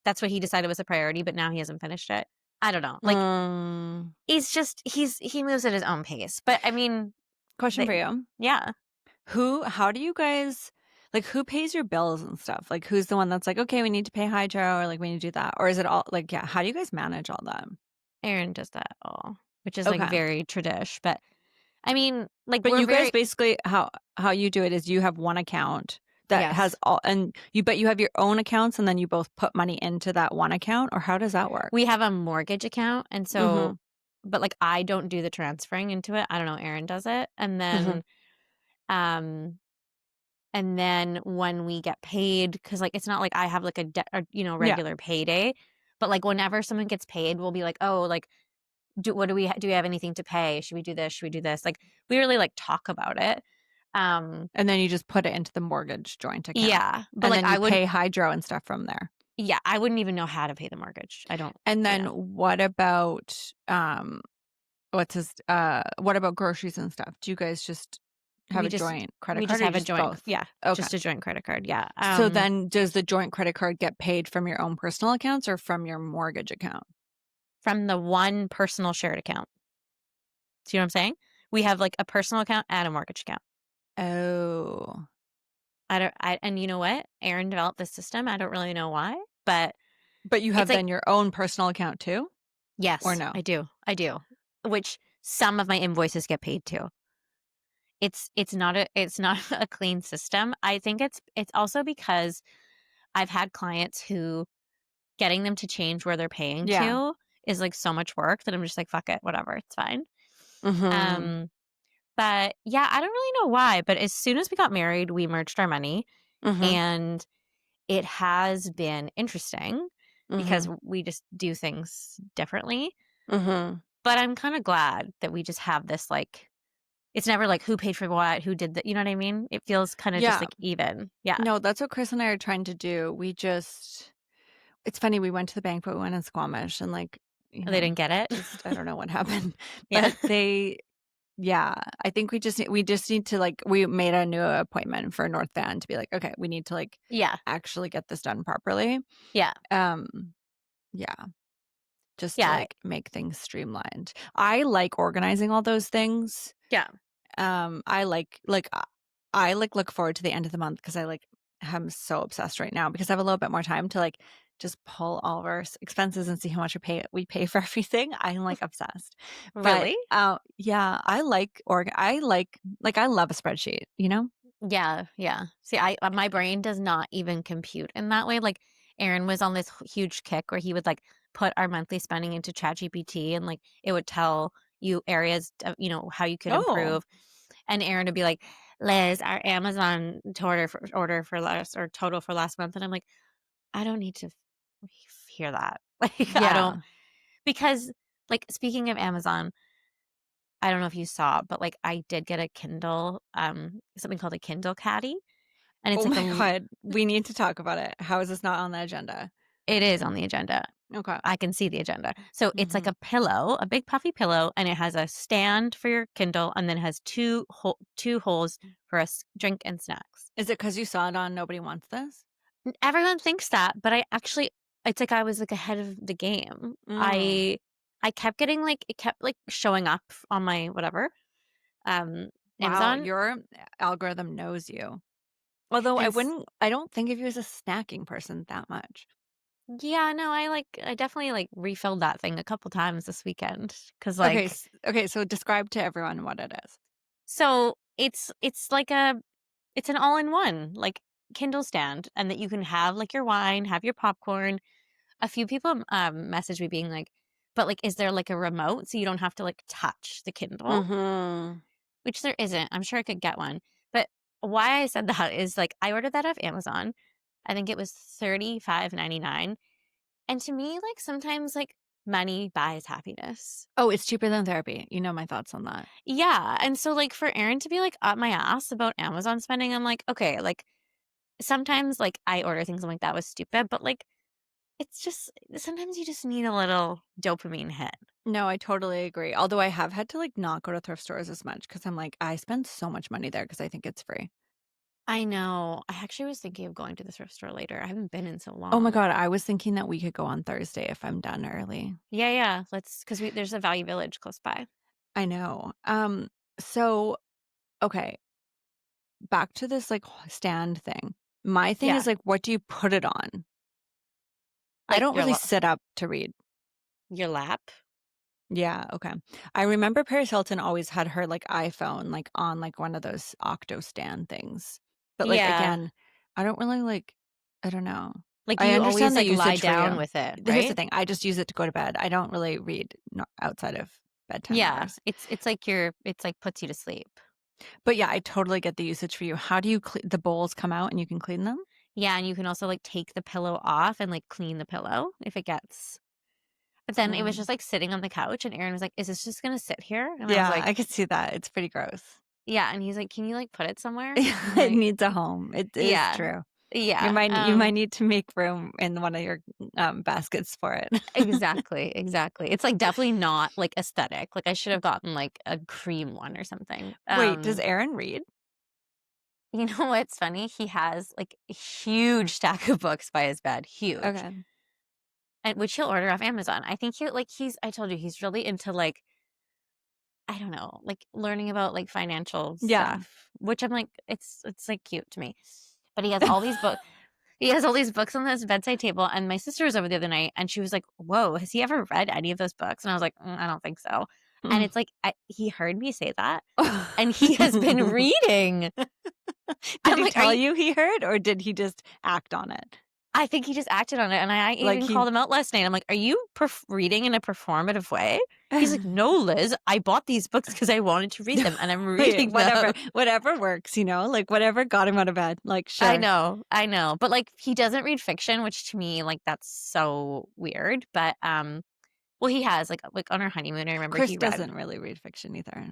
that's what he decided was a priority, but now he hasn't finished it. I don't know. Like, Mm. he moves at his own pace, but, I mean, Question they for you. yeah. How do you guys like who pays your bills and stuff? Like who's the one that's like, okay, we need to pay hydro or like we need to do that? Or is it all like, yeah, how do you guys manage all that? Aaron does that all, which is, like, Okay. very tradish, but, I mean, like, But we're you guys very basically how you do it is you have one account that has yes. all and you have your own accounts and then you both put money into that one account or how does that work? We have a mortgage account, and Mm-hmm. so but, like, I don't do the transferring into it, I don't know, Aaron does it, Mm-hmm. um and then when we get paid, because like, it's not like I have, like, Yeah. regular payday, but, like, whenever someone gets paid, we'll be like, "Oh, like, do we have anything to pay? Should we do this? Should we do this?" Like, we really, like, talk about it. Um, And then you just put it into the mortgage joint account, yeah, but, and like, then you pay hydro and stuff from there. yeah, I wouldn't even know how to pay the mortgage. I don't And then yeah. what about, what about groceries and stuff? Do you guys just have We a just joint credit we card just or have a just joint both? yeah, Okay. just a joint credit card, yeah, So then does the joint credit card get paid from your own personal accounts or from your mortgage account? from the one personal shared account. See what I'm saying? We have, like, a personal account and a mortgage account. Oh. I don't I and you know what? Aaron developed this system, I don't really know why, but But you it's have like then your own personal account too? Or yes, no? I do, which some of my invoices get paid to. It's not a clean system. I think it's also because I've had clients who getting them to change where they're paying Yeah. to is, like, so much work that I'm just like, "Fuck it, whatever, it's fine." Mhm. Um, but yeah, I don't really know why, but as soon as we got married, we merged our money, Mhm. and it has been interesting because Mhm. we just do things differently, Mhm. but I'm kinda glad that we just have this, like it's never like who paid for what, who did the you know what I mean? It feels kinda just, Yeah. like, even. Yeah. No, that's what Chris and I are trying to do. It's funny, we went to the bank, but we went in Squamish and, like, They didn't get it? just I don't know what happened. Yeah. But yeah, I think we just need to, like, we made a new appointment for North Van to be like, "Okay, we need to, like, Yeah. actually get this done properly." Yeah. Um, yeah, just to, Yeah. like, make things streamlined. I like organizing all those things. Yeah. I like, look forward to the end of the month because I'm so obsessed right now because I have a little bit more time to, like, just pull all of our expenses and see how much we pay for everything. I'm, like, obsessed. But, Really? yeah, I love a spreadsheet, you know? Yeah, yeah. See, my brain does not even compute in that way. Like Aaron was on this huge kick where he would like put our monthly spending into ChatGPT and like it would tell you areas of, how you could Oh, improve. And Aaron would be like, "Liz, our Amazon to order for last or total for last month." And I'm like, "I don't need to hear that." Like I don't yeah. because like speaking of Amazon, I don't know if you saw, but like I did get a Kindle something called a Kindle Caddy. And it's Oh like my god, we need to talk about it. How is this not on the agenda? it is on the agenda. Okay. I can see the agenda. So it's like Mhm. a pillow, a big puffy pillow, and it has a stand for your Kindle, and then it has two holes for us drink and snacks. Is it because you saw it on Nobody Wants This? Everyone thinks that, but I actually, it's like I was like ahead of the game. Mm. I kept getting like it kept like showing up on my whatever um Wow, Amazon. your algorithm knows you. Although And I don't think of you as a snacking person that much. yeah, no, I definitely like refilled that thing a couple times this weekend because Okay, like okay, so describe to everyone what it is. so it's like it's an all-in-one, like, Kindle stand, and that you can have, like, your wine, have your popcorn. A few people, messaged me being like, "But, like, is there, like, a remote so you don't have to, like, touch the Kindle?" Mhm. Which there isn't. I'm sure I could get one. But why I said that is, like, I ordered that off Amazon. I think it was 35.99, and to me, like, sometimes, like, money buys happiness. Oh, it's cheaper than therapy. You know my thoughts on that. Yeah, and so, like, for Aaron to be, like, up my ass about Amazon spending, I'm like, "Okay," like, sometimes, like, I order things, I'm like, "That was stupid," but, like, it's just sometimes you just need a little dopamine hit. No, I totally agree. Although I have had to, like, not go to thrift stores as much because 'cause I'm like, I spend so much money there because I think it's free. I know. I actually was thinking of going to the thrift store later. I haven't been in so Oh my long. god, I was thinking that we could go on Thursday if I'm done early. Yeah, yeah, let's 'cause there's a Value Village close by. I know. So, okay, back to this, like, stand thing. My thing is, Yeah, like, what do you put it on? I like don't really sit up to read. your lap. Yeah, okay. I remember Paris Hilton always had her, like, iPhone, like, on, like, one of those Octo stand things. But, like, Yeah, again, I don't really, like I don't know. like I you understand always, the like, lie usage for down you. with it, Here's the right? thing, I just use it to go to bed. I don't really read outside of bedtime Yeah, hours. it's like it's like puts you to sleep. But, yeah, I totally get the usage for you. How do you the bowls come out and you can clean them? Yeah, and you can also, like, take the pillow off and, like, clean the pillow if it gets but then it was Hmm. just, like, sitting on the couch, and Aaron was like, "Is this just gonna sit here?" And I was Yeah, like I could see that. It's pretty gross. Yeah, and he's like, "Can you, like, put it somewhere?" I'm It like, needs a home. It is "Yeah. true. Yeah." You might need to make room in one of your, baskets for it. Exactly, exactly. It's, like, definitely not, like, aesthetic. Like, I should have gotten, like, a cream one or something. Wait, does Aaron read? You know what's funny? He has, like, a huge stack of books by his bed, huge, Okay. and which he'll order off Amazon. I think he's I told you, he's really into, like, I don't know, like, learning about, like, financial Yeah. stuff, which I'm like, it's, like, cute to me. But he has all these books on his bedside table, and my sister was over the other night, and she was like, "Whoa, has he ever read any of those books?" And I was like, I don't think so." And it's like, he heard me say that, and he has been reading. Did I'm he like, "Are tell you?" you he heard, or did he just act on it? I think he just acted on it, and I Like even he called him out last night. I'm like, "Are you reading in a performative way?" He's like, "No, Liz, I bought these books because I wanted to read them, and I'm Wait, reading them." whatever works, like whatever got him out of bed. Like, sure. I know, but, like, he doesn't read fiction, which to me, like, that's so weird, but, well, he has, like, on our honeymoon, I remember Chris he read. doesn't really read fiction either.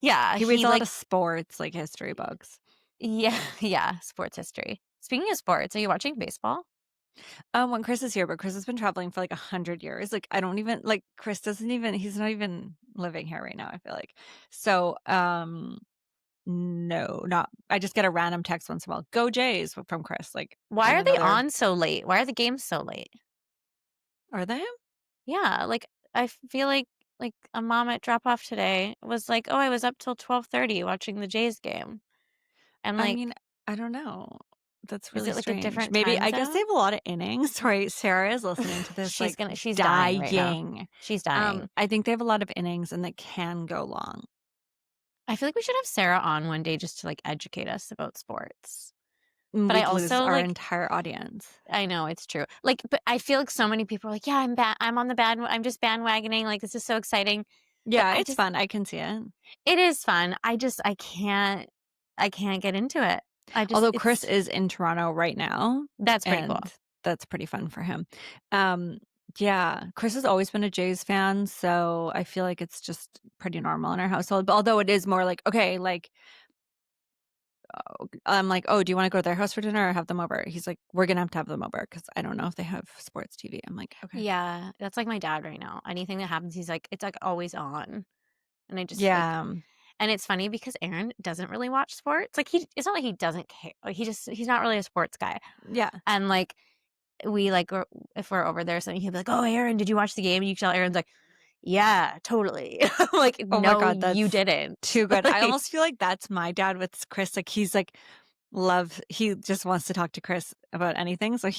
Yeah, He reads he, a lot like, of sports, like history books. yeah, yeah, sports history. Speaking of sports, are you watching baseball? When Chris is here, but Chris has been traveling for like 100 years. Like, I don't even like Chris doesn't even he's not even living here right now, I feel like. So, no, not I just get a random text once in a while. Go Jays from Chris. Like, Why and are they another on so late? Why are the games so late? are they? Yeah, like, I feel like, a mom at drop-off today was like, "Oh, I was up till 12:30 watching the Jays game." And, I mean, like, I don't know. That's is really it, like, a strange. different Maybe time I guess they zone? have a lot of innings. Sorry, Sarah is listening to this like She's dying right now. dying. She's dying. I think they have a lot of innings and they can go long. I feel like we should have Sarah on one day just to, like, educate us about sports. But I We'd lose also, our like, entire audience. I know it's true. Like, but I feel like so many people are like, "Yeah, I'm on the I'm just bandwagoning, like, this is so exciting." But Yeah, it's fun. I can see it. it is fun. I can't get into it. Although Chris is in Toronto right now, That's pretty cool. and that's pretty fun for him. Um, yeah, Chris has always been a Jays fan, so I feel like it's just pretty normal in our household. But although it is more like, okay, like I'm like, "Oh, do you wanna go to their house for dinner or have them over?" He's like, "We're gonna have to have them over because I don't know if they have sports TV." I'm like, "Okay." Yeah, that's like my dad right now. Anything that happens, he's like, it's like always on. And I just like, Yeah. and it's funny because Aaron doesn't really watch sports. Like, it's not like he doesn't care. Like, he's not really a sports guy. Yeah. And like, we like, if we're over there, or something, he'll be like, "Oh, Aaron, did you watch the game?" And you can tell Aaron's like, "Yeah, totally." I'm like, Oh my "No, god, you that's didn't." too good. I Like, almost feel like that's my dad with Chris, like, he's like, he just wants to talk to Chris about anything, so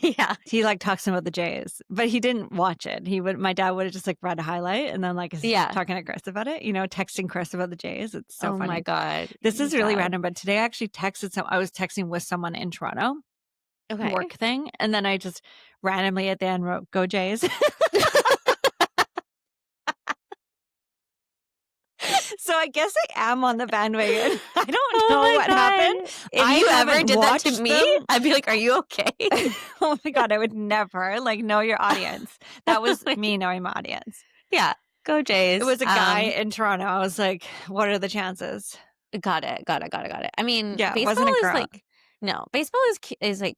yeah, he, like, talks to him about the Jays, but he didn't watch it. My dad would've just, like, read a highlight and then, like, is yeah. talking to Chris about it, texting Chris about the Jays. It's so Oh my funny. God, This your is really dad. random, but today I actually I was texting with someone in Toronto, Okay. work thing, and then I just randomly at the end wrote, "Go Jays." So I guess I am on the bandwagon. I don't Oh know my what happened. God. If I you ever haven't did that to watched me, them. I'd be like, "Are you okay?" Oh my god, I would never, like, know your audience. That was Like, me knowing my audience. yeah, go It Jays. was a guy in Toronto. I was like, "What are the chances?" Got it, got it, got it, got it. I mean, Yeah, it baseball wasn't a is girl. like, no, baseball is like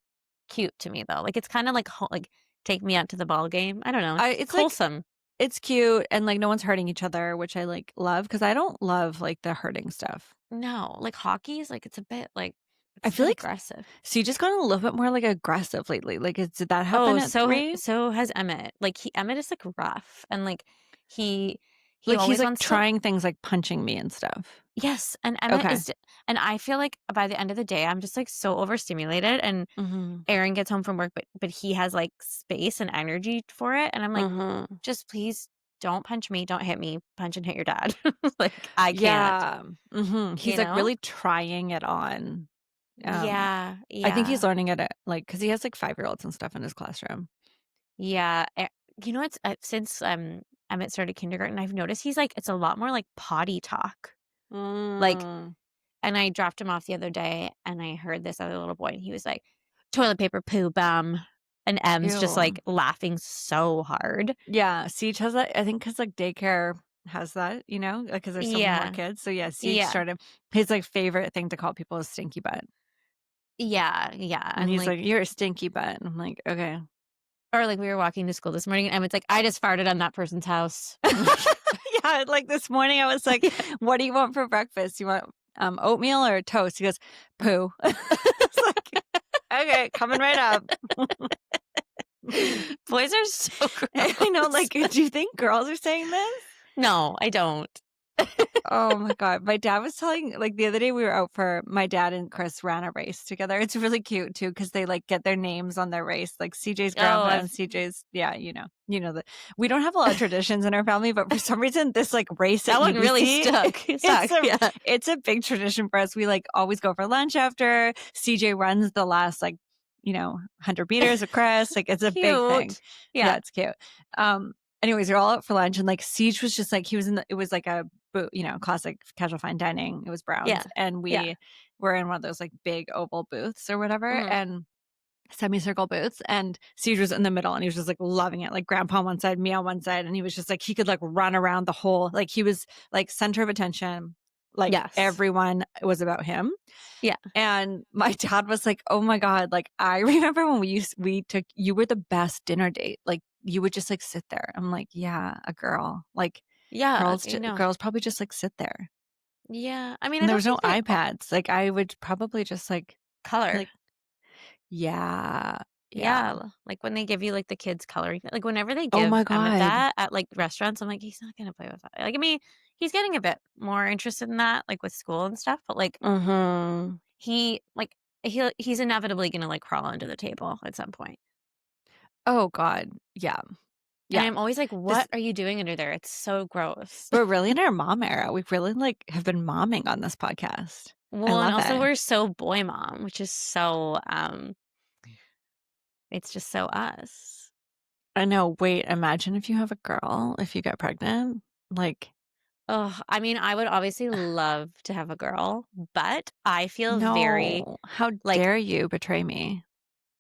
cute to me though. Like, it's kind of like like, take me out to the ball game. I don't know. It's It's like wholesome. it's cute and, like, no one's hurting each other, which I, like, love because I don't love, like, the hurting stuff. No, like hockey is like, it's a bit like, I it's a feel bit like aggressive. so you just got a little bit more, like, aggressive lately. Like, did that happen Oh, at 3? so has Emmett. Like, Emmett is like rough, and like he he Like, he's, always like, wants to. trying things like punching me and stuff. Yes, and Emmett Okay. is, and I feel like by the end of the day, I'm just like so overstimulated, and Mhm. Aaron gets home from work, but he has like space and energy for it, and I'm like, Mhm. just please don't punch me, don't hit me, punch and hit your dad. Like, I can't, Yeah. Mhm. He's, you like, know? really trying it on. Um, Yeah, I think he's yeah, learning it at, like, because he has, like, 5-year-olds and stuff in his classroom. yeah. You know, it's since Emmett started kindergarten, I've noticed he's like, it's a lot more like potty talk. Like, Mm. and I dropped him off the other day, and I heard this other little boy, and he was like, "Toilet paper poop." And M's just Ew. like laughing so hard. Yeah, Siege has that I think because like, daycare has that, you know, because there's so many more Yeah. kids. So yeah, Siege Yeah. started his like favorite thing to call people is stinky butt. Yeah, yeah, And and, he's like like, "You're a stinky butt." And I'm like, "Okay." or, like, we were walking to school this morning, and Emmett's like, "I just farted on that person's house." I'm like Yeah, like this morning I was like, Yeah. "What do you want for breakfast? You want oatmeal or toast?" He goes, "Poo." It's like, "Okay, coming right up." Boys are so I know, gross. like, do you think girls are saying this? No, I don't. Oh my God. My dad was telling, like, the other day we were out for my dad and Chris ran a race together. It's really cute too, because they like get their names on their race, like CJ's Oh, grandpa and I've CJ's, yeah, you know that we don't have a lot of traditions in our family, but for some reason, this like race at that one really UBC, stuck, yeah. it's a big tradition for us. We like always go for lunch after. CJ runs the last like, 100 meters of Chris. Like it's a big thing. Cute. Yeah, Yeah, it's cute. Anyways, we're all out for lunch and like Siege was just like he was it was like a classic casual fine dining. It was yeah, Browns, and yeah, we were in one of those like big oval booths or whatever, mhm. and semicircle booths. And Siege was in the middle, and he was just like loving it. Like Grandpa on one side, me on one side, and he was just like he could like run around the whole. Like he was like center of attention. Like Yes. everyone was about him. Yeah. And my dad was like, "Oh my God, like I remember when we took you were the best dinner date. Like you would just like sit there." I'm like, "Yeah, a girl. Like Yeah, you know. girls probably just like sit there." Yeah, I mean, I And there don't was no think they all iPads. Like I would probably just color. like yeah. Yeah. Yeah, like, when they give you, like, the kids coloring like, whenever they Oh give my Emmett God. that at, like, restaurants, I'm like, "He's not gonna play with that." Like, I mean, he's getting a bit more interested in that, like, with school and stuff, but, like, Mhm. he like, he's inevitably gonna, like, crawl under the table at some point. Oh God. Yeah. And Yeah. I'm always like, This "What are you doing under there? It's so gross." we're really in our mom era. We really like have been momming on this podcast. I Well, and love also it. we're so boy mom, which is so, it's just so us. I know. Wait, imagine if you have a girl, if you get pregnant. Like, Oh, I mean, I would obviously love to have a girl, but I feel very, no. How like dare you betray me?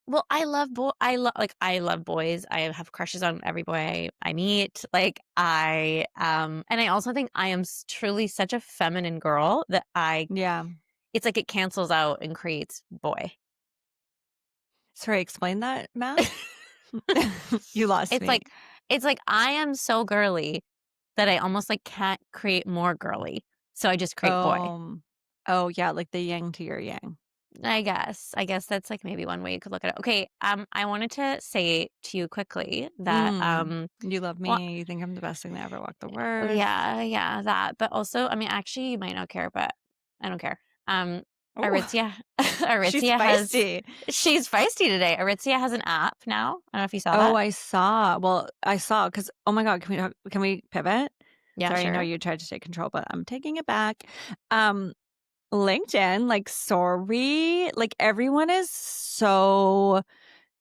well, I love boys. I have crushes on every boy I meet. Like and I also think I am truly such a feminine girl that Yeah. it's like it cancels out and creates boy. Sorry, explain that, Matt. You lost It's me. like I am so girly that I almost like can't create more girly. So I just create boy. Oh yeah, like the yang to your yang. I guess. I guess that's like maybe one way you could look at it. Okay, I wanted to say to you quickly that You love well, me. You think I'm the best thing that ever walked the earth. yeah, yeah, that. But also, I mean, actually, you might not care, but I don't care. Oh, Aritzia, she's Aritzia has, feisty. she's feisty today. Aritzia has an app now. I don't know if you saw Oh, that. I saw. Well, I saw because oh my God, can we pivot? Yeah, Sorry, I know sure. you tried to take control, but I'm taking it back. Um, LinkedIn, like, sorry, like everyone is so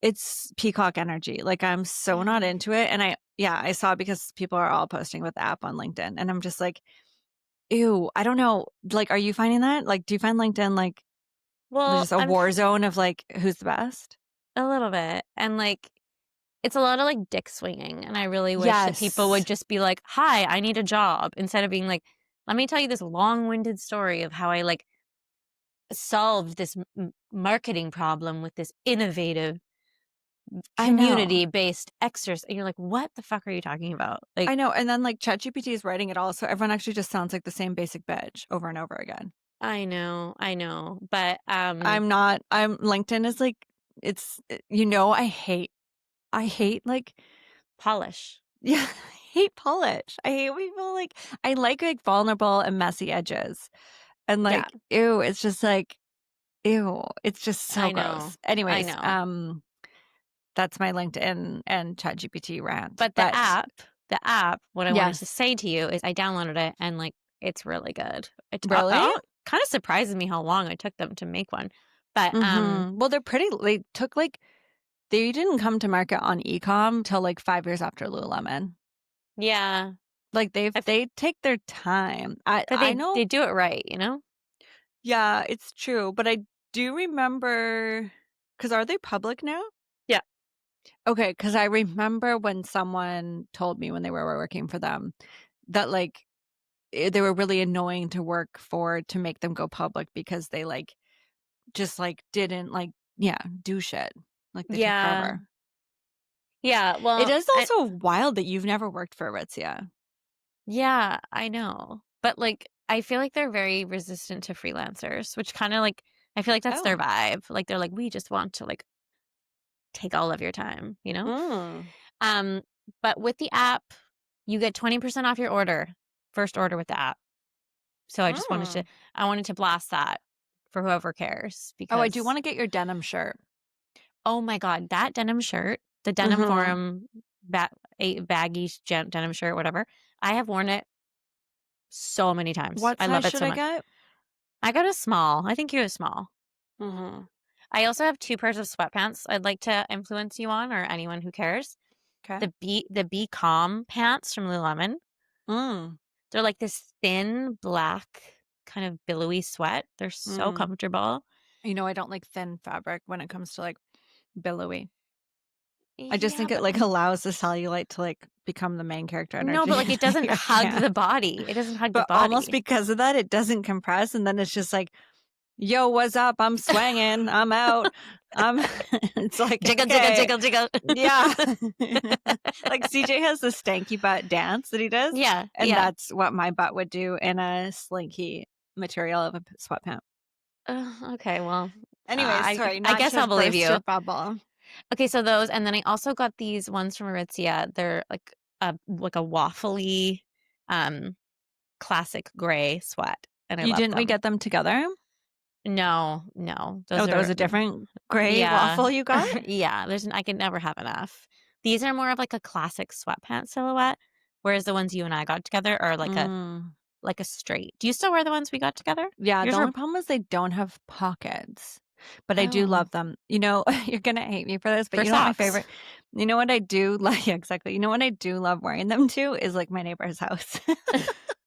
it's peacock energy. Like I'm so not Yeah. into it. And yeah, I saw it because people are all posting with the app on LinkedIn. And I'm just like, ew, I don't know. Like, are you finding that? Like, do you find LinkedIn like there's Well, just a war zone of like who's the best? a little bit, and like it's a lot of like dick swinging, and I really wish that people Yes. would just be like, "Hi, I need a job," instead of being like, "Let me tell you this long-winded story of how I like solved this marketing problem with this innovative I know. community-based exercise." And you're like, "What the fuck are you talking about?" Like, I know. And then like ChatGPT is writing it all. So everyone actually just sounds like the same basic bitch over and over again. I know, but I'm LinkedIn is like, I hate like, polish. yeah, I hate polish. I hate people I like vulnerable and messy edges. And Yeah, like, ew, it's just like, ew, it's just so I know, gross. I Anyways, know. that's my LinkedIn and ChatGPT rant. But But the app, what I wanted to yes, say to you is I downloaded it and like it's really good. really? Kind of surprises me how long it took them to make one. But Well, they took they didn't come to market on ecom till like 5 years after Lululemon. yeah, Like I f- they take their time. but I know. they do it right, you know? Yeah, it's true. But I do remember because are they public now? Yeah. Okay, because I remember when someone told me when they were working for them, that like they were really annoying to work for to make them go public because they like just like didn't like do shit. Like they took Yeah. forever. Yeah, It well, is also wild that you've never worked for Aritzia. yeah, I know. But, like, I feel like they're very resistant to freelancers, which kinda, like I feel like that's their Oh. vibe. Like, they're like, "We just want to, like, take all of your time," you know? Mm. Um, but with the app, you get 20% off your order, first order with the app. So Mm. I wanted to blast that for whoever cares Oh, I do because, want to get your denim shirt. oh my god, that denim shirt, the Denim Mhm. Forum ba a baggy denim shirt, whatever, I have worn it so many times. What I size love it should so I much. get? I got a small. I think you a small. Mhm. I also have 2 pairs of sweatpants I'd like to influence you on or anyone who cares. Okay. The Be Calm pants from Lululemon. Mm. They're like this thin, black, kind of billowy sweat. They're so Mm. comfortable. I don't like thin fabric when it comes to like billowy. I just Yeah, think it but like allows the cellulite to like become the main character no, energy but, like, in it doesn't your hug pants. the body. It doesn't hug the But almost body. because of that, it doesn't compress, and then it's just like, "Yo, what's up? I'm swanging. I'm out. I'm." It's like, Jiggle, jiggle, okay, jiggle, jiggle. yeah. Like CJ has the stanky butt dance that he does, Yeah, and yeah. that's what my butt would do in a slinky material of a sweatpant. Okay, well, Anyways, sorry, I not guess to I'll believe burst you. your bubble. Okay, so those, and then I also got these ones from Aritzia. They're like a waffly, um, classic gray sweat, and I You love didn't we them. get them together? No, no, Oh, those there was are a different gray yeah, waffle you got? yeah. I can never have enough. These are more of like a classic sweatpants silhouette, whereas the ones you and I got together are Mm. like a straight. Do you still wear the ones we got together? Yeah, the Yours were only problem is they don't have pockets, but I do oh love them. You're gonna hate me for this, but for you know what my socks. favorite you know what I do like yeah, exactly. You know what I do love wearing them to is, like, my neighbor's house.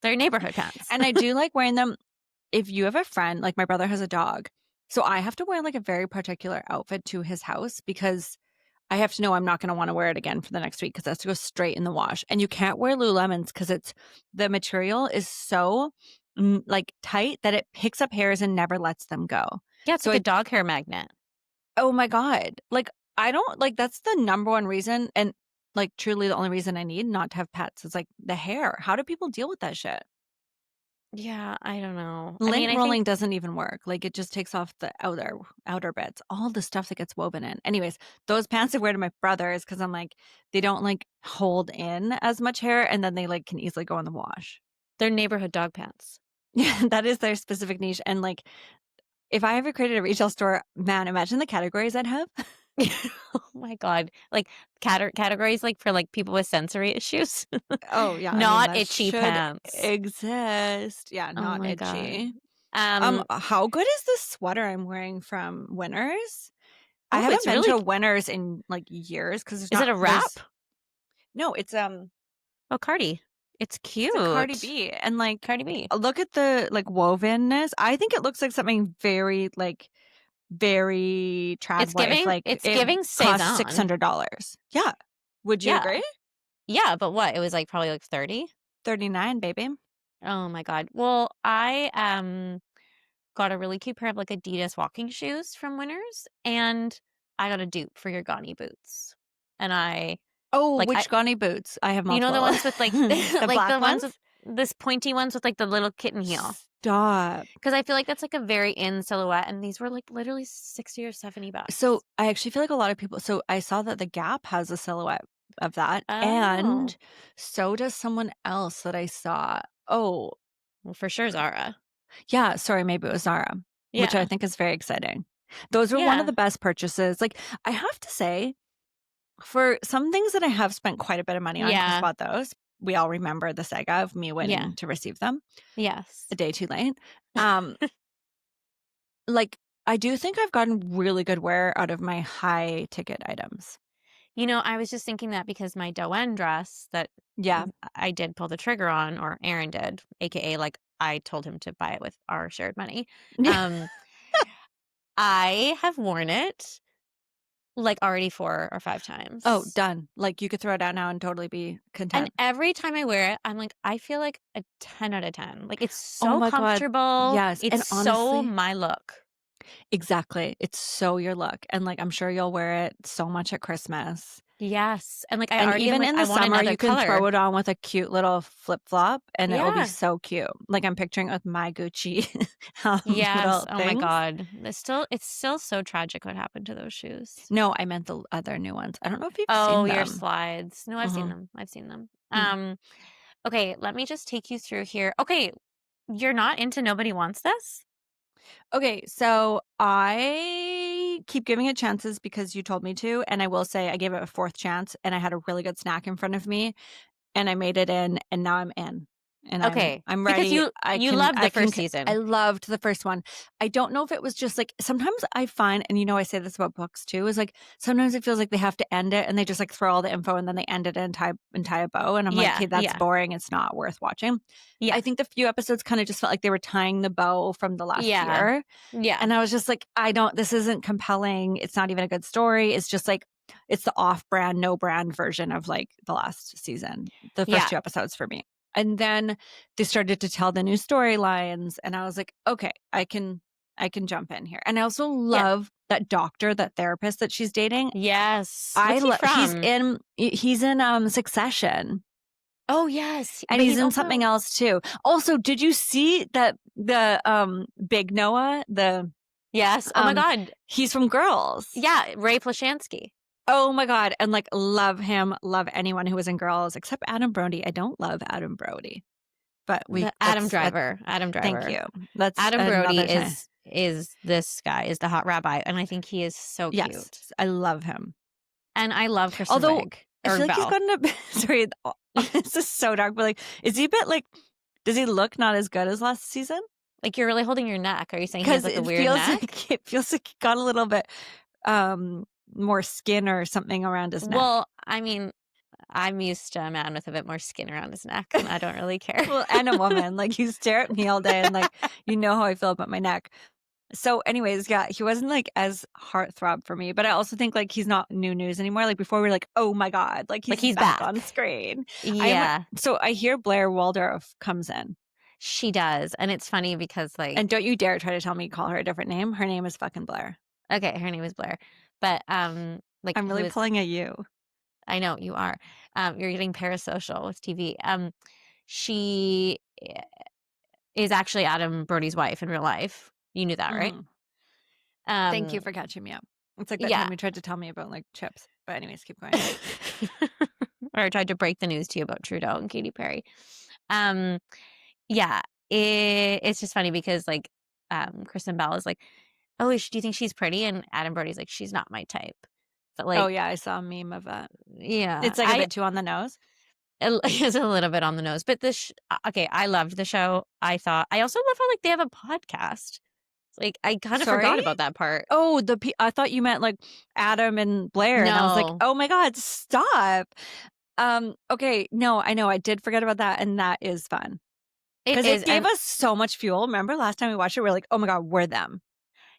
They're neighborhood pants. And I do like wearing them if you have a friend like, my brother has a dog, so I have to wear, like, a very particular outfit to his house because I have to know I'm not gonna wanna wear it again for the next week because it has to go straight in the wash, and you can't wear Lululemons because it's the material is so, like, tight that it picks up hairs and never lets them go. Yeah, it's So like a I dog hair magnet. oh my god, like, I don't like, that's the number one reason and, like, truly the only reason I need not to have pets is, like, the hair. How do people deal with that shit? Yeah, I don't know. I mean, Lint I think rolling doesn't even work. Like, it just takes off the outer bits, all the stuff that gets woven in. Anyways, those pants I wear to my brothers because 'cause I'm like, they don't, like, hold in as much hair, and then they, like, can easily go in the wash. they're neighborhood dog pants. Yeah, that is their specific niche, and, like, if I ever created a retail store, man, imagine the categories I'd have. Oh my god. Like categories like for like people with sensory issues. Oh, yeah, I mean, Not that itchy should pants. exist. Yeah, Oh not my god. itchy. Um, How good is this sweater I'm wearing from Winners? I oh, haven't it's been really to Winners in, like, years because is it a wrap? there's no, Oh, Cardi. It's it's a Cardi cute. B, and, like, Cardi B. look at the, like, wovenness. I think it looks like something very, like, very trad wife, like, It's it giving costs Cezanne. $600. Yeah. Would you Yeah. agree? Yeah, but what? It was like probably like 30? 39, baby. Oh my god. Well, I got a really cute pair of like Adidas walking shoes from Winners and I got a dupe for your Gani boots. And Oh, I which Gauni boots? I have you know the multiple. ones with like The like black the ones ones? with this pointy ones with like the little kitten heel. Stop. Because I feel like that's like a very in silhouette, and these were like literally 60 or $70. So, I actually feel like a lot of people so I saw that the Gap has a silhouette of that, Oh, and so does someone else that I saw. Oh, well, for sure, Zara. yeah, sorry, maybe it was Zara, which I Yeah, think is very exciting. Those were one of yeah, the best purchases. Like, I have to say, for some things that I have spent quite a bit of money on, Chris yeah, bought those. We all remember the saga of me yeah, waiting to receive them yes. a day too late. Um, like, I do think I've gotten really good wear out of my high ticket items. You know, I was just thinking that because my Doen dress that Yeah. I did pull the trigger on, or Aaron did, aka like I told him to buy it with our shared money. Um, I have worn it like already 4 or 5 times. Oh, done. Like you could throw it out now and totally be And content. every time I wear it, I'm like, I feel like a 10 out of 10. Like, it's Oh so my God. comfortable. Yes. And It's so honestly, my look. exactly. It's so your look. And like I'm sure you'll wear it so much at Christmas. Yes. And, like, I And already am even like, in I the want summer, another you can throw color. it on with a cute little flip flop and it will be Yeah. so cute. Like I'm picturing it with my Gucci Yes. little Oh my things. God. It's still so tragic what happened to those shoes. No, I meant the other new ones. I don't know if you've Oh, seen your them. slides. No, I've seen Mhm. them. I've seen them. Mm. Okay, let me just take you through here. Okay, you're not into Nobody Wants This? Okay, so I keep giving it chances because you told me to, and I will say I gave it a fourth chance, and I had a really good snack in front of me, and I made it in, and now I'm in, and Okay, I'm because ready. you loved the first I season. loved the first one. I don't know if it was just like sometimes I find, and you know I say this about books too, is like sometimes it feels like they have to end it, and they just like throw all the info, and then they end it and tie a bow, and I'm like, Yeah, okay, that's yeah, boring. It's not worth watching. yeah, I think the few episodes kind of just felt like they were tying the bow from the last yeah, year. yeah, And I was just like, this isn't compelling. It's not even a good story. It's just like, it's the off brand, no brand version of like the last season, the first yeah, two episodes for me. And then they started to tell the new storylines. And I was like, okay, I can jump in here. And I also yeah. love that doctor, that therapist that she's dating. Yes. What's he He's from? in Succession. Oh, yes, And but he's he's in something also else too. Also, did you see that the Big Noah, yes. Oh my um God. he's from Girls? Yeah, Ray Plashansky. Oh my God. And like love him, love anyone who was in Girls except Adam Brody. I don't love Adam Brody. But The Adam Driver. Adam thank Driver. you. That's Adam Brody another time. is this guy, is the hot rabbi, and I think he is so Yes. cute. I love him. And I love Kristen Although Wiig I or feel like he's Belle. gotten a bit sorry, this is so dark, but like is he a bit like does he look not as good as last season? Like, you're really holding your neck. Are you saying he has Because like a weird neck? it feels like he got a little bit more skin or something around his neck. Well, I mean, I'm used to a man with a bit more skin around his neck, and I don't really care. Well, and a woman. Like you stare at me all day and like you know how I feel about my neck. So anyways, yeah, he wasn't like as heartthrob for me, but I also think like he's not new news anymore. Like before we were like, oh my God, like Like, he's he's back on back. screen. Yeah, So I hear Blair Waldorf comes in. she does. And it's funny because, like, And don't you dare try to tell me to call her a different name. Her name is fucking Blair. okay, her name is Blair, but like, I'm who really is? pulling at you. I know you are. You're getting parasocial with TV. She is actually Adam Brody's wife in real life. You knew that, right? Mm. Thank you for catching me up. It's like that Yeah. time you tried to tell me about like chips. But anyways, keep going. Or I tried to break the news to you about Trudeau and Katy Perry. Yeah, it's just funny because like Kristen Bell is like, oh, do you think she's pretty? And Adam Brody's like, she's not my type. But Oh like, yeah, I saw a meme of that. yeah, It's like a bit too on the nose. it's a little bit on the nose. But okay, I loved the show. I also love how like they have a podcast. Like, I kind of forgot Sorry? about that part. Oh, I thought you meant like Adam and Blair, and I was like, No. oh my God, stop. Okay, no, I know I did forget about that, and that is fun because it gave us so much fuel. Remember last time we watched it, we were like, oh my God, we're them.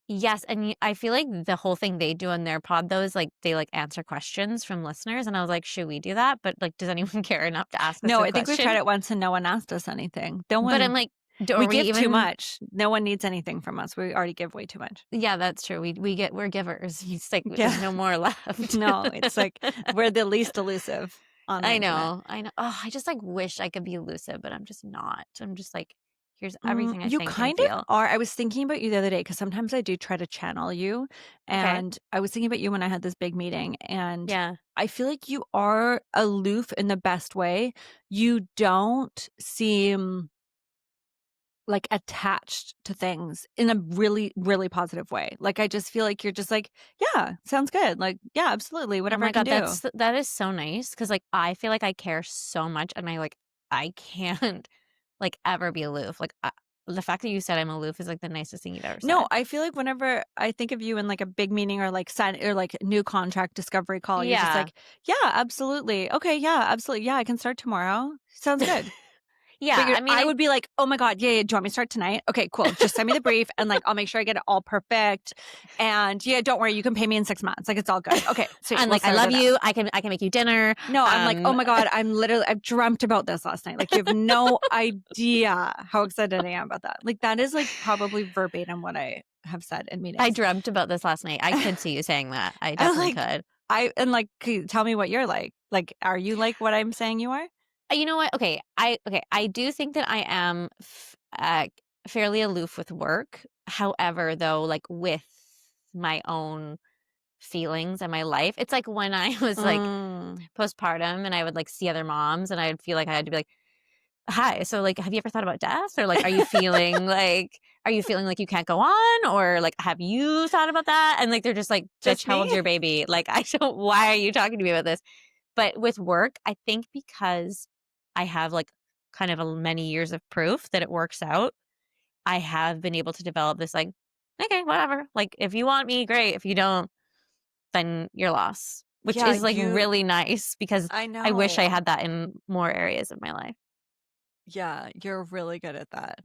Yes, and I feel like the whole thing they do on their pod, though, is like they like answer questions from listeners, and I was like, should we do that? But like, does anyone care enough to ask us No, a I think we've question? tried it once, and no one asked us anything. But I'm like, we give too much. No one needs anything from us. We already give way too much. Yeah, that's true. We're givers. It's like Yeah. there's no more left. No, it's like we're the least elusive on the I internet. know. Oh, I just like wish I could be elusive, but I'm just not. I'm just like, here's everything I You think kind and feel. of are. I was thinking about you the other day because sometimes I do try to channel you. And I was thinking about you when I had this big meeting. And Yeah. I feel like you are aloof in the best way. You don't seem like attached to things in a really, really positive way. Like I just feel like you're just like, yeah, sounds good. Like, yeah, absolutely. Oh Whatever my I can God, do. that is so nice because like I feel like I care so much, and I can't like ever be aloof. Like the fact that you said I'm aloof is like the nicest thing you've ever said. No, I feel like whenever I think of you in like a big meeting or like sign or like new contract discovery call, you're just Yeah. like, yeah, absolutely. Okay, yeah, absolutely. Yeah, I can start tomorrow. Sounds good. Yeah, I mean, I would be like, oh my God, yeah, do you want me to start tonight? Okay, cool. Just send me the brief and like I'll make sure I get it all perfect. And yeah, don't worry, you can pay me in 6 months. Like it's all good. Okay, sweet. I'm We'll like, I start love it out. you. I can make you dinner. No, I'm like, oh my God, I've dreamt about this last night. Like you have no idea how excited I am about that. Like that is like probably verbatim what I have said in meetings. I dreamt about this last night. I could see you saying that. I And definitely like, could. can you tell me what you're like. Like, are you like what I'm saying you are? You know what? Okay, I do think that I am fairly aloof with work. However, though, like with my own feelings and my life, it's like when I was like postpartum and I would like see other moms and I'd feel like I had to be like, hi, so like have you ever thought about death, or like are you feeling like you can't go on, or like have you thought about that? And like they're just like, Just bitch, how old's me? your baby? Like I don't, why are you talking to me about this? But with work, I think because I have like kind of many years of proof that it works out, I have been able to develop this like, okay, whatever, like if you want me, great, if you don't, then your loss, which Yeah, is like really nice because I I wish I know. had that in more areas of my life. Yeah, you're really good at that.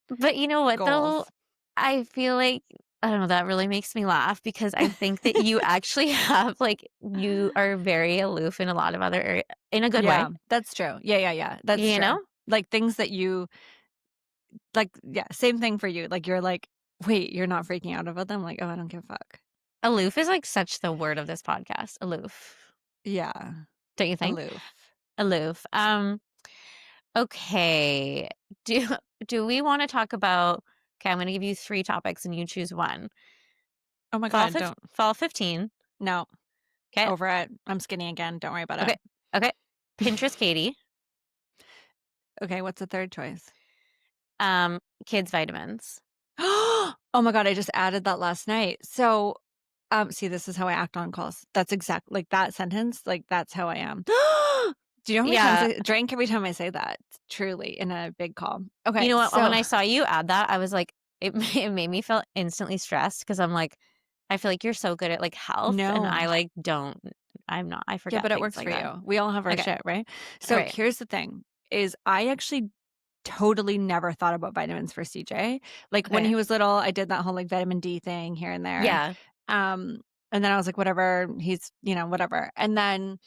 But you know what though? Goals. I feel like, I don't know, that really makes me laugh because I think that you actually have like, you are very aloof in a lot of other areas in a good Yeah, way, that's true. Yeah. That's you true. know? Like things that you like, yeah, same thing for you. Like you're like, wait, you're not freaking out about them? Like, oh, I don't give a fuck. Aloof is like such the word of this podcast. Aloof. Yeah, Don't you think? aloof. Aloof. Okay. Do do we want to talk about, okay, I'm gonna give you 3 topics and you choose one. Oh my God, don't. Fall 15. No, Okay. over it. I'm skinny again. Don't worry about it. Okay. Okay. Pinterest Katie. Okay, what's the third choice? Um, Kids vitamins. Oh my God, I just added that last night. So, see, this is how I act on calls. That's like that sentence, like that's how I am. Do you know how many times Yeah. I drink every time I say that? Truly in a big call. You Okay, know what? When so I saw you add that, I was like, it made me feel instantly stressed because I'm like, I feel like you're so good at like health and no. I like don't, I Yeah, forget but it things works like for that. you. We all have our Okay. shit, right? All So right. here's the thing is I actually totally never thought about vitamins for CJ. Like when Okay. he was little, I did that whole like vitamin D thing here and there. Yeah. Um, and then I was like, whatever, he's, whatever. And then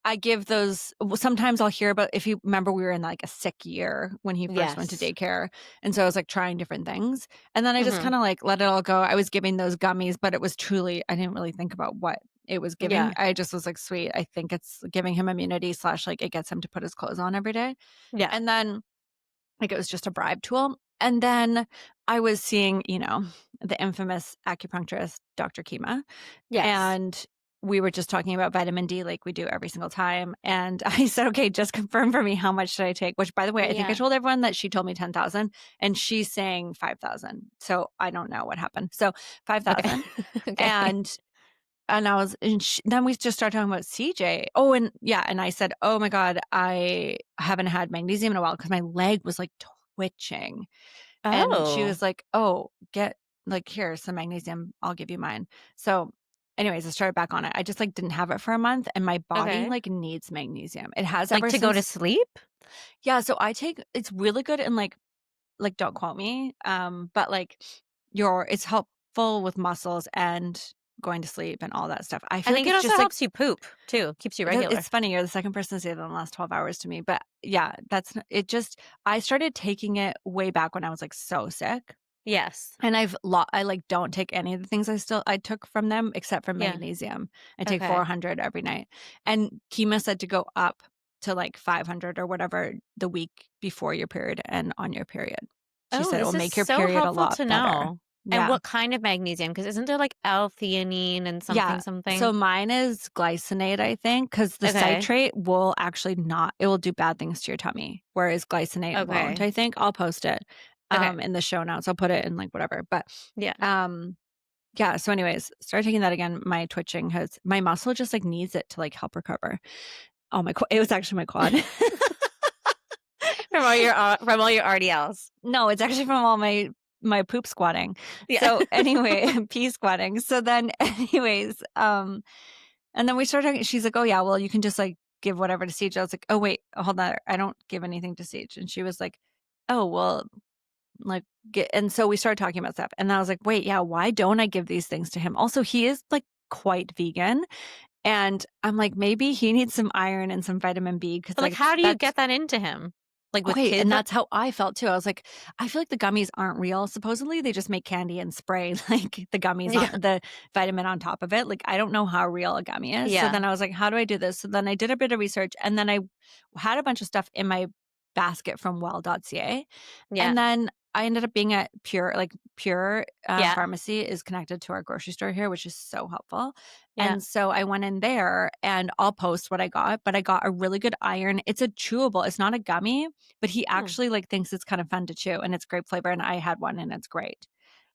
I give those sometimes I'll hear about if you remember we were in like a sick year when he first went to Yes. daycare. And so I was like trying different things. And then I just Mm-hmm. kind of like let it all go. I was giving those gummies, but it was truly I didn't really think about what it was giving. Yeah. I just was like, sweet. I think it's giving him immunity / like it gets him to put his clothes on every day. Yeah. And then like it was just a bribe tool. And then I was seeing, the infamous acupuncturist, Dr. Kima. Yes. And we were just talking about vitamin D like we do every single time. And I said, okay, just confirm for me how much should I take? Which, by the way, I think I Yeah. told everyone that she told me 10,000 and she's saying 5,000. So I don't know what happened. So 5,000. Okay. And I was, then we just started talking about CJ. Oh, and yeah. And I said, oh my God, I haven't had magnesium in a while because my leg was like twitching. And she Oh. was like, oh, get like, here's some magnesium. I'll give you mine. So anyways, I started back on it. I just like didn't have it for a month and my body Okay. like needs magnesium. It has Like ever to go to since. sleep? Yeah. So I take, it's really good and like don't quote me. But like it's helpful with muscles and going to sleep and all that stuff. I I feel like think it it's also just like, helps you poop too. Keeps you regular. it's funny. You're the second person to say that in the last 12 hours to me. But yeah, it just, I started taking it way back when I was like so sick. Yes. And I like don't take any of the things I took from them except for Yeah. magnesium. I take Okay. 400 every night. And Kima said to go up to like 500 or whatever the week before your period and on your period. She said it will This is make your so period a helpful lot to better. know. And Yeah. what kind of magnesium? Because isn't there like L-theanine and Yeah. something? So mine is glycinate, I think, because the Okay. citrate will actually it will do bad things to your tummy, whereas glycinate won't, Okay. I think. I'll post it Okay. in the show notes. I'll put it in like whatever. But Yeah. yeah. So anyways, start taking that again. My twitching my muscle just like needs it to like help recover. Oh, it was actually my quad. From all your RDLs. No, it's actually from all my poop squatting. Yeah. So anyway, pee squatting. So then anyways, and then we started talking, she's like, oh yeah, well you can just like give whatever to Siege. I was like, oh, wait, hold on. I don't give anything to Siege. And she was like, oh, well, like, and so we started talking about stuff. And I was like, wait, yeah, why don't I give these things to him? Also, he is like quite vegan. And I'm like, maybe he needs some iron and some vitamin B because But, like, like how do you that's get that into him? Like, with okay. kids? And that's how I felt too. I was like, I feel like the gummies aren't real. Supposedly they just make candy and spray like the gummies Yeah. on the vitamin on top of it. Like, I don't know how real a gummy is. So Yeah. then I was like, how do I do this? So then I did a bit of research and then I had a bunch of stuff in my basket from well.ca. Yeah. And then I ended up being at Pure Yeah. Pharmacy is connected to our grocery store here, which is so helpful. Yeah. And so I went in there and I'll post what I got, but I got a really good iron. It's a chewable. It's not a gummy, but he Hmm. actually like thinks it's kind of fun to chew and it's grape flavor. And I had one and it's great.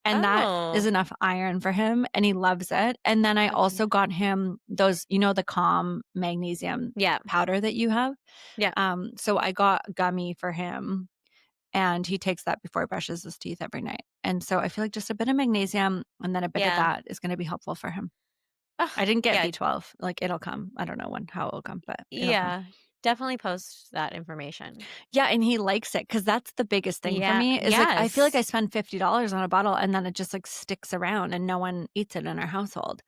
And that Oh, is enough iron for him and he loves it. And then I okay. also got him those, you know, the Calm magnesium Yeah. powder that you have. Yeah. So I got a gummy for him and he takes that before he brushes his teeth every night. And so I feel like just a bit of magnesium and then a bit of Yeah. that is going to be helpful for him. Ugh, I didn't get yeah. B12. Like it'll come. I don't know how it'll come, but it'll come. Yeah. Definitely post that information. Yeah, and he likes it because that's the biggest thing for Yeah. me is like I feel like I Yes. spend $50 on a bottle and then it just like sticks around and no one eats it in our household.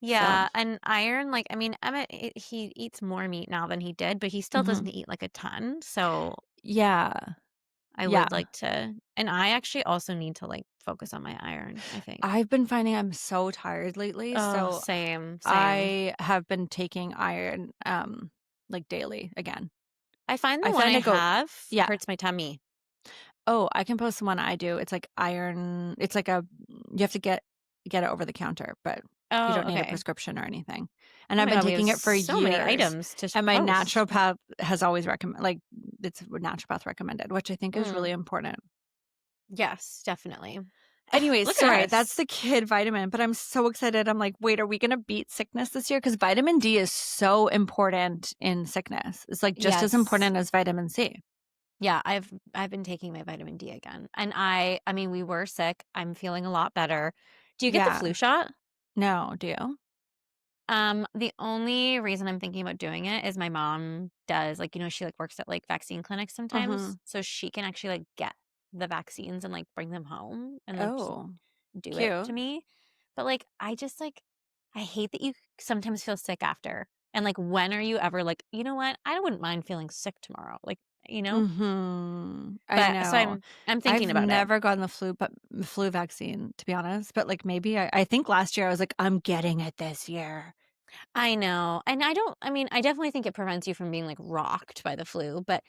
So Yeah, and iron, like, I mean, Emmett, he eats more meat now than he did, but he still doesn't mhm. eat like a ton. So Yeah. I Yeah. would like to, and I actually also need to like focus on my iron, I think. I've been finding I'm so tired lately. Oh, So same, same. I have been taking iron like daily again. I find the I one find I I go have yeah. hurts my tummy. Oh, I can post the one I do. It's like iron. It's like you have to get it over the counter, but you Oh, don't need a okay. prescription or anything. And Oh I've my been God, we have taking it for so many years. items to And my post. naturopath has always it's naturopath recommended, which I think is Mm, really important. yes, definitely. Anyways, Look at sorry, that's us. the kid vitamin, but I'm so excited. I'm like, wait, are we going to beat sickness this year? Because vitamin D is so important in sickness. It's like just as Yes. important as vitamin C. Yeah, I've been taking my vitamin D again. And I mean, we were sick. I'm feeling a lot better. Do you get the Yeah. flu shot? No, do you? The only reason I'm thinking about doing it is my mom does, like, she like works at like vaccine clinics sometimes. Mm-hmm. So she can actually like get the vaccines and like bring them home and like Oh, do it cute. to me. But like I just like I hate that you sometimes feel sick after. And like when are you ever like, you know what? I wouldn't mind feeling sick tomorrow. Like, you know? Mhm. I But so know. I'm thinking I've about it. never gotten the flu vaccine, to be honest, but, like, maybe I think last year I was like, "I'm getting it this year." I know. And I mean, I definitely think it prevents you from being like rocked by the flu, but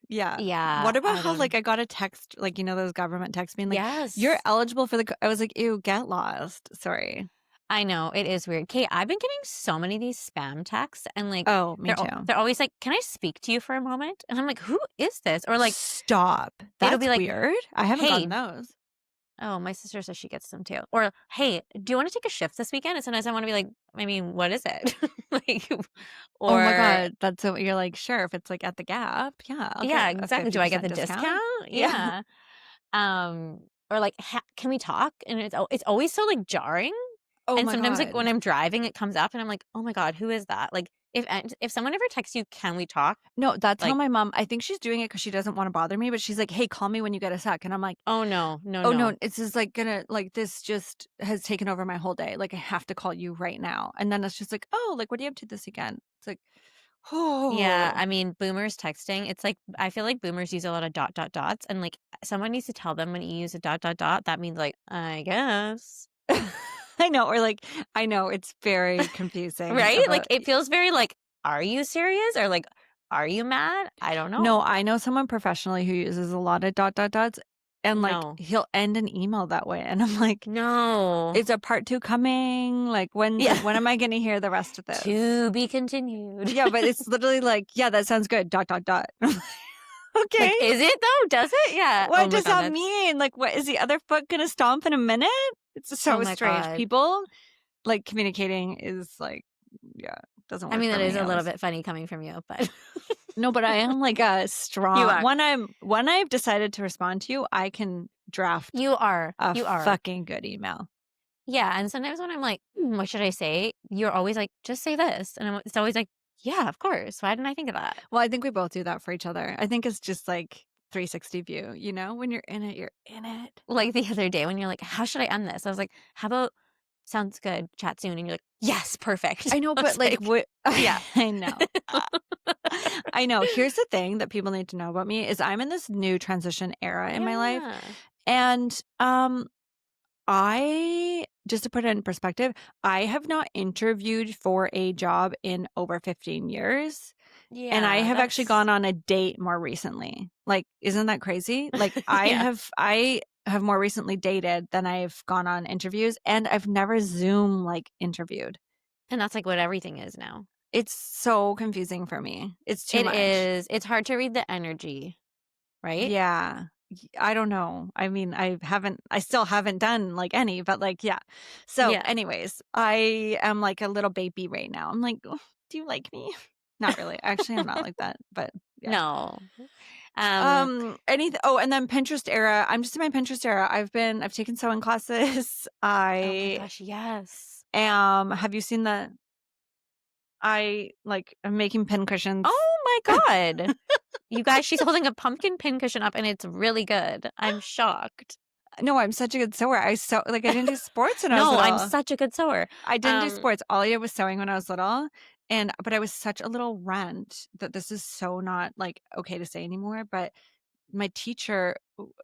Yeah. yeah, What about I how, don't. like, I got a text, like, those government texts being like, "You're Yes. eligible for the" I was like, "Ew, get lost." Sorry. I know, it is weird. Kate, I've been getting so many of these spam texts and like Oh, me too. they're always like, "Can I speak to you for a moment?" And I'm like, "Who is this?" Or like Stop. it'll be That's like, weird. I haven't gotten "Hey." those. Oh, my sister says she gets them too. Or, "Hey, do you want to take a shift this weekend?" And sometimes I want to be like, I mean, what is it? Like, Oh my or god, that's so you're like, "Sure, if it's, like, at the Gap, yeah, I'll yeah, get a exactly. Do I get 50% the discount." discount? Yeah. Yeah. Or like, "Can we talk?" And it's always so like jarring. Oh And my sometimes like when god. I'm driving, it comes up and I'm like, "Oh my God, who is that?" Like if someone ever texts you, "Can we talk?" No, that's how Like, my mom I think she's doing it because she doesn't wanna bother me, but she's like, "Hey, call me when you get a sec," and I'm like, "Oh no, no, "Oh, no, no." it's just, like, gonna like, this just has taken over my whole day, like, I have to call you right now," and then it's just like, "Oh, like, what are you up to this weekend?" It's like, Yeah, "Oh." I mean, boomers texting, it's like I feel like boomers use a lot of dot dot dots and like someone needs to tell them when you use a dot dot dot, that means like, I guess. I know, or, like I know, it's very confusing Right? Like about it feels very like, are you serious? Or like, are you mad? I don't No, know. I know someone professionally who uses a lot of dot, dot, dots, and, like, No. he'll end an email that way, and I'm like, No. "Is a part 2 coming? Like, Yeah. when am I gonna hear the rest of this?" To be continued. Yeah, but it's literally like, "Yeah, that sounds good, dot, dot, dot." Like, Okay. is it though? Does it? Yeah. Oh What my does God, that that's mean? Like, what is the other foot gonna stomp in a minute? It's oh so my strange. God. People, like, communicating is, like yeah, doesn't I work mean, for that is me a at little least. bit funny coming from you, but No, but I am, like, a you strong are. when I've decided to respond to you, I can draft You are. a You are. fucking good email. Yeah, and sometimes when I'm like, "Hmm, what should I say?" You're always like, "Just say this." And it's always like, Yeah, of course. Why didn't I think of that? Well, I think we both do that for each other. I think it's just like 360 view, when you're in it, you're in it. Like the other day when you're like, "How should I end this?" I was like, "How about sounds good, chat soon." And you're like, "Yes, perfect." I know, I but was like like, what "Yeah." I know. I know. Here's the thing that people need to know about me is I'm in this new transition era in my life. Yeah. And I just to put it in perspective, I have not interviewed for a job in over 15 years. And I Yeah, have actually that's gone on a date more recently. Like, isn't that crazy? Like yeah. I have more recently dated than I've gone on interviews, and I've never Zoom like interviewed. And that's like what everything is now. It's so confusing for me. It's too It much. is. It's hard to read the energy, right? Yeah. I don't know. I mean, I still haven't done like any, but like, yeah. So, Yeah. anyways, I am like a little baby right now. I'm like, "Oh, do you like me?" Not really. Actually, I'm not like that, but yeah. No. Um, And then Pinterest era. I'm just in my Pinterest era. I've taken sewing classes. oh my I gosh, yes. have you seen I'm making pin cushions. Oh my god. You guys, she's holding a pumpkin pin cushion up and it's really good. I'm shocked. No, I'm such a good sewer. I didn't do sports when I was No, I'm little. such a good sewer. I didn't do Um, sports. All I did was sewing when I was little. But I was such a little runt that this is so not like okay to say anymore. But my teacher,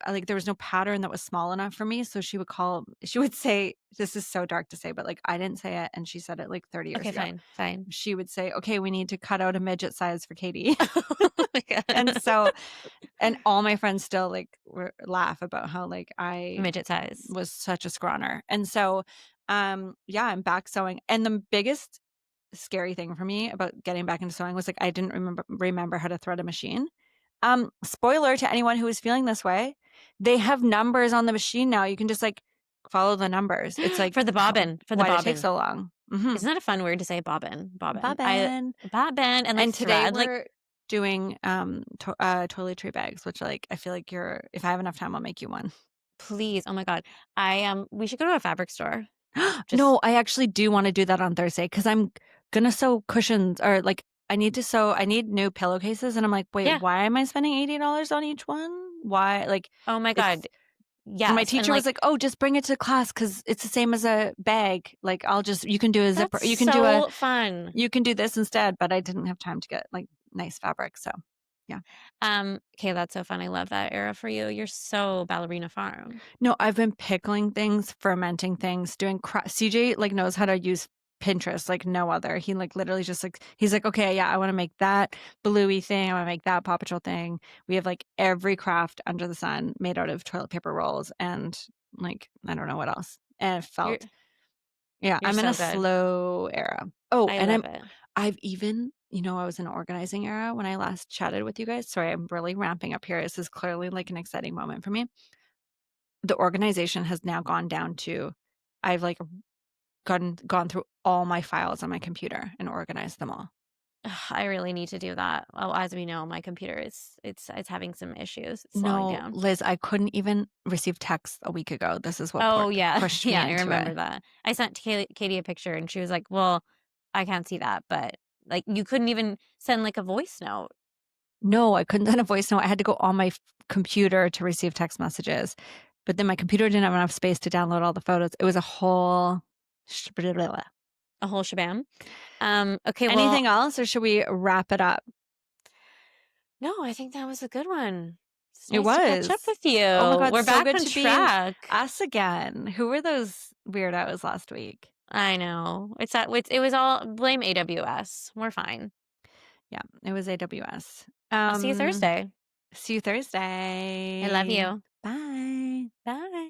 like there was no pattern that was small enough for me. So she would say, this is so dark to say, but like I didn't say it. And she said it like 30 years okay, ago. fine, fine. She would say, okay, we need to cut out a midget size for Katie. Oh my And god. so, and all my friends still like laugh about how like I Midget size. was such a scrawner. And so, yeah, I'm back sewing. And the biggest scary thing for me about getting back into sewing was like I didn't remember how to thread a machine. Spoiler to anyone who is feeling this way, they have numbers on the machine now. You can just like follow the numbers. It's like For the bobbin, for the why did it take bobbin. so long? Hmm. Isn't that a fun word to say? Bobbin, bobbin. Bobbin. Bobbin and like And today thread, like we're doing toiletry bags, which like I feel like if I have enough time, I'll make you one. please. Oh my god. We should go to a fabric store. Just No, I actually do want to do that on Thursday because I'm gonna sew cushions or like I need new pillowcases and I'm like, wait, yeah. why am I spending $80 on each one? Why? Like Oh my it's god. and my Yes. And teacher was like like, oh, just bring it to class because it's the same as a bag. Like you can do a zipper, that's so fun. you can do this instead, but I didn't have time to get like nice fabric. So yeah. Okay, that's so fun. I love that era for you. You're so ballerina farm. No, I've been pickling things, fermenting things, doing CJ like knows how to use Pinterest like no other. He like literally just like he's like, okay, yeah, I want to make that bluey thing. I want to make that Paw Patrol thing. We have like every craft under the sun made out of toilet paper rolls and like I don't know what else. And it You're felt yeah, you're I'm in a so good. slow era. Oh, I and love it. I've even I was in an organizing era when I last chatted with you guys. Sorry, I'm really ramping up here. This is clearly like an exciting moment for me. The organization has now gone down to I've like gone through all my files on my computer and organized them all. Ugh, I really need to do that. Well, as we know, my computer is it's having some issues. It's slowing No, down. Liz, I couldn't even receive text a week ago. This is what Oh yeah. pushed me Yeah, I into remember it. that. I sent Katie a picture and she was like, "Well, I can't see that." But like you couldn't even send like a voice note. No, I couldn't send a voice note. I had to go on my computer to receive text messages. But then my computer didn't have enough space to download all the photos. It was a whole A whole shabam. Okay, well, anything else or should we wrap it up? no, I think that was a good one. It's It nice to catch up was. with you. Oh my God, We're so back good on to be in track. us again. Who were those weirdos last week? I know. It was all blame AWS. We're fine. Yeah, it was AWS. I'll see you Thursday. See you I love Thursday. you. Bye. Bye.